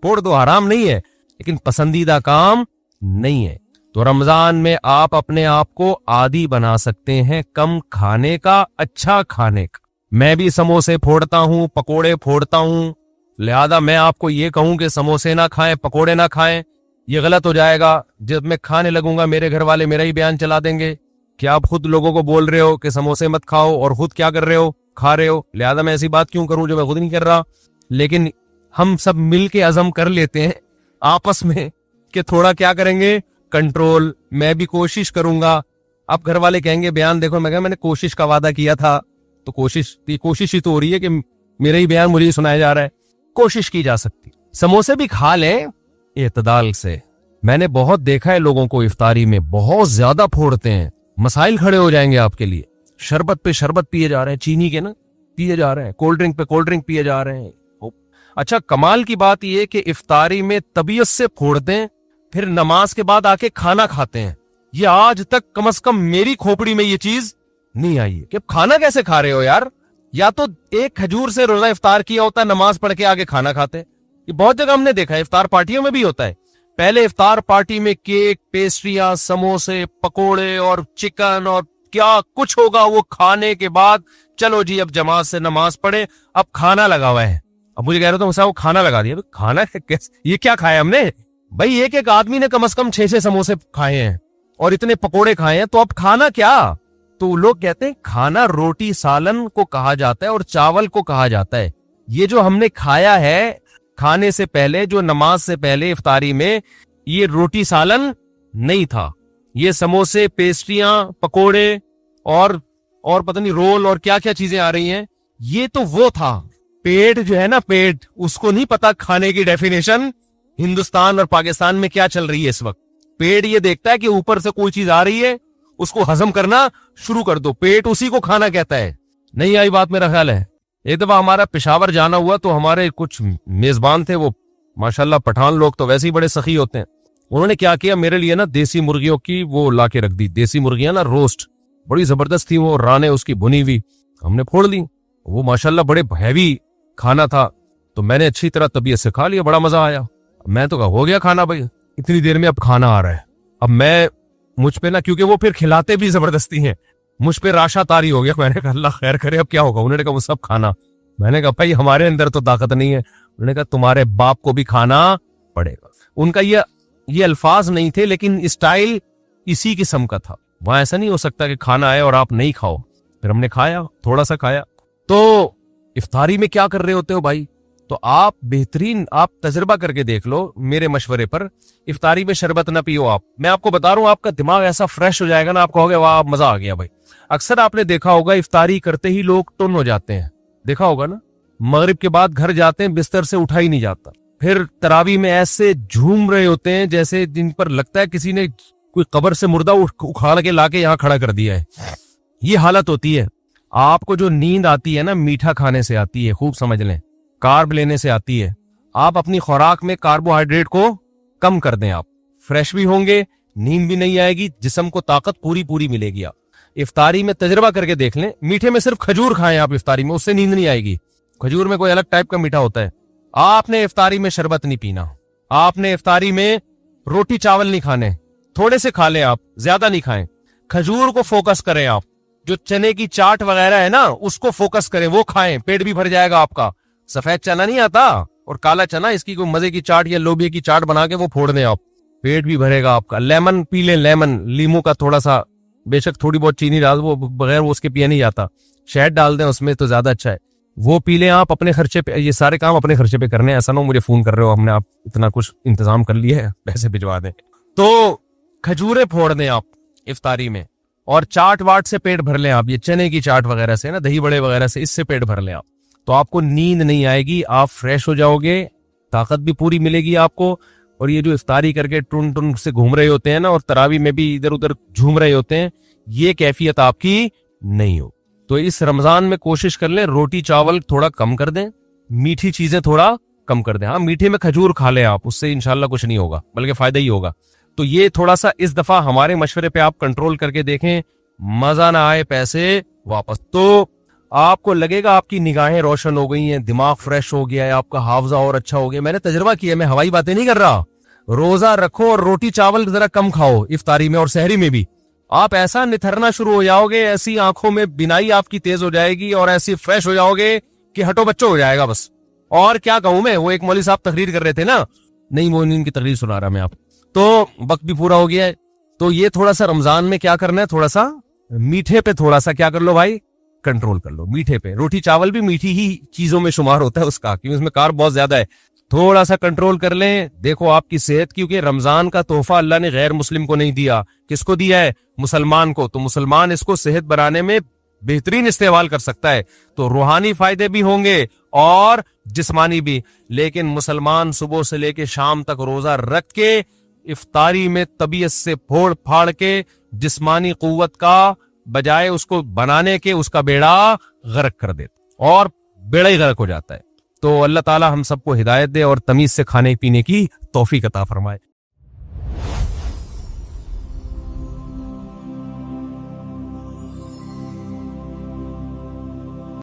फोड़ दो, हराम नहीं है, लेकिन पसंदीदा काम नहीं है। तो रमजान में आप अपने आप को आदी बना सकते हैं कम खाने का, अच्छा खाने का। मैं भी समोसे फोड़ता हूं, पकोड़े फोड़ता हूं, लिहाजा मैं आपको ये कहूं कि समोसे ना खाएं, पकोड़े ना खाएं, ये गलत हो जाएगा। जब मैं खाने लगूंगा मेरे घर वाले मेरा ही बयान चला देंगे कि आप खुद लोगों को बोल रहे हो कि समोसे मत खाओ और खुद क्या कर रहे हो, खा रहे हो। लिहाजा मैं ऐसी बात क्यों करूं जो मैं खुद नहीं कर रहा। लेकिन हम सब मिल के अज़म कर लेते हैं आपस में के थोड़ा क्या करेंगे, कंट्रोल। मैं भी कोशिश करूंगा। अब घर वाले कहेंगे बयान देखो, मैं कहा मैंने कोशिश का वादा किया था, तो कोशिश ही तो हो रही है कि मेरा ही बयान मुझे ही सुनाया जा रहा है। कोशिश की जा सकती। समोसे भी खा लें एतदाल से। मैंने बहुत देखा है लोगों को इफ्तारी में बहुत ज्यादा फोड़ते हैं, मसाइल खड़े हो जाएंगे आपके लिए। शरबत पे शरबत पिए जा रहे हैं, चीनी के ना पिए जा रहे हैं, कोल्ड ड्रिंक पे कोल्ड ड्रिंक पिए जा रहे हैं। अच्छा, कमाल की बात यह कि इफ्तारी में तबीयत से फोड़ते हैं, फिर नमाज के बाद आके खाना खाते हैं। ये आज तक कम से कम मेरी खोपड़ी में ये चीज नहीं आई है कि खाना कैसे खा रहे हो यार। या तो एक खजूर से रोजा इफ्तार किया होता है, नमाज पढ़ के आगे खाना खाते। ये बहुत जगह हमने देखा है, इफ्तार पार्टियों में भी होता है। पहले इफ्तार पार्टी में केक, पेस्ट्रियां, समोसे, पकोड़े और चिकन और क्या कुछ होगा, वो खाने के बाद चलो जी अब जमात से नमाज पढ़े, अब खाना लगा हुआ है। अब मुझे कह रहे हो तो वो खाना लगा दिया। खाना ये क्या खाया हमने भाई? एक एक आदमी ने कम से कम 6-6 समोसे खाए हैं और इतने पकोड़े खाए हैं, तो अब खाना क्या? तो लोग कहते हैं खाना रोटी सालन को कहा जाता है और चावल को कहा जाता है। ये जो हमने खाया है खाने से पहले, जो नमाज से पहले इफ्तारी में, ये रोटी सालन नहीं था। ये समोसे, पेस्ट्रियां, पकोड़े और पता नहीं रोल और क्या क्या चीजें आ रही हैं, ये तो वो था। पेट जो है ना, पेट, उसको नहीं पता खाने की डेफिनेशन हिंदुस्तान और पाकिस्तान में क्या चल रही है इस वक्त। पेट ये देखता है कि ऊपर से कोई चीज आ रही है, उसको हजम करना शुरू कर दो, पेट उसी को खाना कहता है। नहीं आई बात मेरा ख्याल है। एक दफा हमारा पेशावर जाना हुआ, तो हमारे कुछ मेजबान थे, वो माशाल्लाह पठान लोग तो वैसे ही बड़े सखी होते हैं। उन्होंने क्या किया, मेरे लिए ना देसी मुर्गियों की वो ला के रख दी। देसी मुर्गियां ना रोस्ट, बड़ी जबरदस्त थी वो, राने उसकी भुनी हुई, हमने फोड़ ली। वो माशाल्लाह बड़े हैवी खाना था, तो मैंने अच्छी तरह तबीयत से खा लिया, बड़ा मजा आया। मैं तो कहा हो गया खाना भाई, इतनी देर में अब खाना आ रहा है। अब मैं मुझ पे ना, क्योंकि वो फिर खिलाते भी जबरदस्ती हैं, मुझ पे राशा तारी हो गया। मैंने कहा अल्लाह खैर करे, अब क्या होगा। उन्होंने कहा वो सब खाना। मैंने कहा भाई हमारे अंदर तो ताकत नहीं है। उन्होंने कहा तुम्हारे बाप को भी खाना पड़ेगा। उनका ये अल्फाज नहीं थे, लेकिन स्टाइल इसी किस्म का था। वहां ऐसा नहीं हो सकता कि खाना आए और आप नहीं खाओ। फिर हमने खाया, थोड़ा सा खाया। तो इफ्तारी में क्या कर रहे होते हो भाई? तो आप बेहतरीन, आप तजर्बा करके देख लो मेरे मशवरे पर। इफ्तारी में शरबत ना पियो आप। मैं आपको बता रहा हूं, आपका दिमाग ऐसा फ्रेश हो जाएगा ना, आप कहोगे वाह मजा आ गया भाई। अक्सर आपने देखा होगा इफ्तारी करते ही लोग टुन हो जाते हैं, देखा होगा ना। मगरिब के बाद घर जाते हैं, बिस्तर से उठा ही नहीं जाता। फिर तरावी में ऐसे झूम रहे होते हैं जैसे जिन पर लगता है किसी ने कोई कब्र से मुर्दा उखाड़ के लाके यहाँ खड़ा कर दिया है। ये हालत होती है। आपको जो नींद आती है ना, मीठा खाने से आती है, खूब समझ लें, कार्ब लेने से आती है। आप अपनी खुराक में कार्बोहाइड्रेट को कम कर दें, आप फ्रेश भी होंगे, नींद भी नहीं आएगी, जिस्म को ताकत पूरी मिलेगी। आप इफ्तारी में तजर्बा करके देख लें, मीठे में सिर्फ खजूर खाएं आप इफ्तारी में, उससे नींद नहीं आएगी। खजूर में कोई अलग टाइप का मीठा होता है। आपने इफ्तारी में शरबत नहीं पीना, आपने इफ्तारी में रोटी चावल नहीं खाने, थोड़े से खा लें आप, ज्यादा नहीं खाएं। खजूर को फोकस करें आप, जो चने की चाट वगैरह है ना, उसको फोकस करें, वो खाएं, पेट भी भर जाएगा आपका। सफेद चना नहीं आता और काला चना, इसकी कोई मजे की चाट या लोबिया की चाट बना के वो फोड़ दें आप, पेट भी भरेगा आपका। लेमन पी लें, लेमन, लीमू का थोड़ा सा, बेशक थोड़ी बहुत चीनी डाल, वो बगैर वो उसके पिया नहीं जाता, शहद डाल दें उसमें तो ज्यादा अच्छा है। वो पी लें आप अपने खर्चे पे। ये सारे काम अपने खर्चे पे करने, ऐसा ना मुझे फोन कर रहे हो हमने आप इतना कुछ इंतजाम कर लिया है, पैसे भिजवा दें। तो खजूरें फोड़ दें आप इफ्तारी में, और चाट वाट से पेट भर लें आप, ये चने की चाट वगैरह से ना, दही बड़े वगैरह से, इससे पेट भर लें आप, तो आपको नींद नहीं आएगी, आप फ्रेश हो जाओगे, ताकत भी पूरी मिलेगी आपको। और ये जो इफ्तारी करके टुन टुन से घूम रहे होते हैं ना, और तरावी में भी इधर उधर झूम रहे होते हैं, ये कैफियत आपकी नहीं हो। तो इस रमजान में कोशिश कर लें, रोटी चावल थोड़ा कम कर दें, मीठी चीजें थोड़ा कम कर दें। हाँ, मीठे में खजूर खा लें आप, उससे इंशाल्लाह कुछ नहीं होगा, बल्कि फायदा ही होगा। तो ये थोड़ा सा इस दफा हमारे मशवरे पे आप कंट्रोल करके देखें, मजा ना आए पैसे वापस। तो आपको लगेगा आपकी निगाहें रोशन हो गई हैं, दिमाग फ्रेश हो गया है, आपका हाफजा और अच्छा हो गया। मैंने तजर्बा किया, मैं हवाई बातें नहीं कर रहा। रोजा रखो और रोटी चावल जरा कम खाओ इफ्तारी में और सहरी में भी, आप ऐसा निथरना शुरू हो जाओगे, ऐसी आंखों में बिनाई आपकी तेज हो जाएगी और ऐसी फ्रेश हो जाओगे कि हटो बच्चों हो जाएगा बस। और क्या कहूं मैं, वो एक मौलवी साहब तकरीर कर रहे थे ना, नहीं वो इनकी तकरीर सुना रहा मैं आप, तो वक्त भी पूरा हो गया है। तो ये थोड़ा सा रमजान में क्या करना है, थोड़ा सा मीठे पे थोड़ा सा क्या कर लो भाई, कंट्रोल कर लो मीठे पे। रोटी चावल भी मीठी ही चीजों में शुमार होता है उसका, क्योंकि उसमें कार्ब बहुत ज्यादा है। थोड़ा सा कंट्रोल कर लें। देखो आपकी सेहत, क्योंकि रमजान का तोहफा अल्लाह ने गैर मुस्लिम को नहीं दिया, किसको दिया है? मुसलमान को। तो मुसलमान इसको सेहत बनाने में बेहतरीन इस्तेमाल कर सकता है, तो रूहानी फायदे भी होंगे और जिस्मानी भी। लेकिन मुसलमान सुबह से लेके शाम तक रोजा रख के इफ्तारी में तबीयत से फोड़ फाड़ के जिस्मानी कुव्वत का बजाय उसको बनाने के उसका बेड़ा गर्क कर देता और बेड़ा ही गर्क हो जाता है। तो अल्लाह ताला हम सबको हिदायत दे और तमीज से खाने पीने की तौफीक अता फरमाए।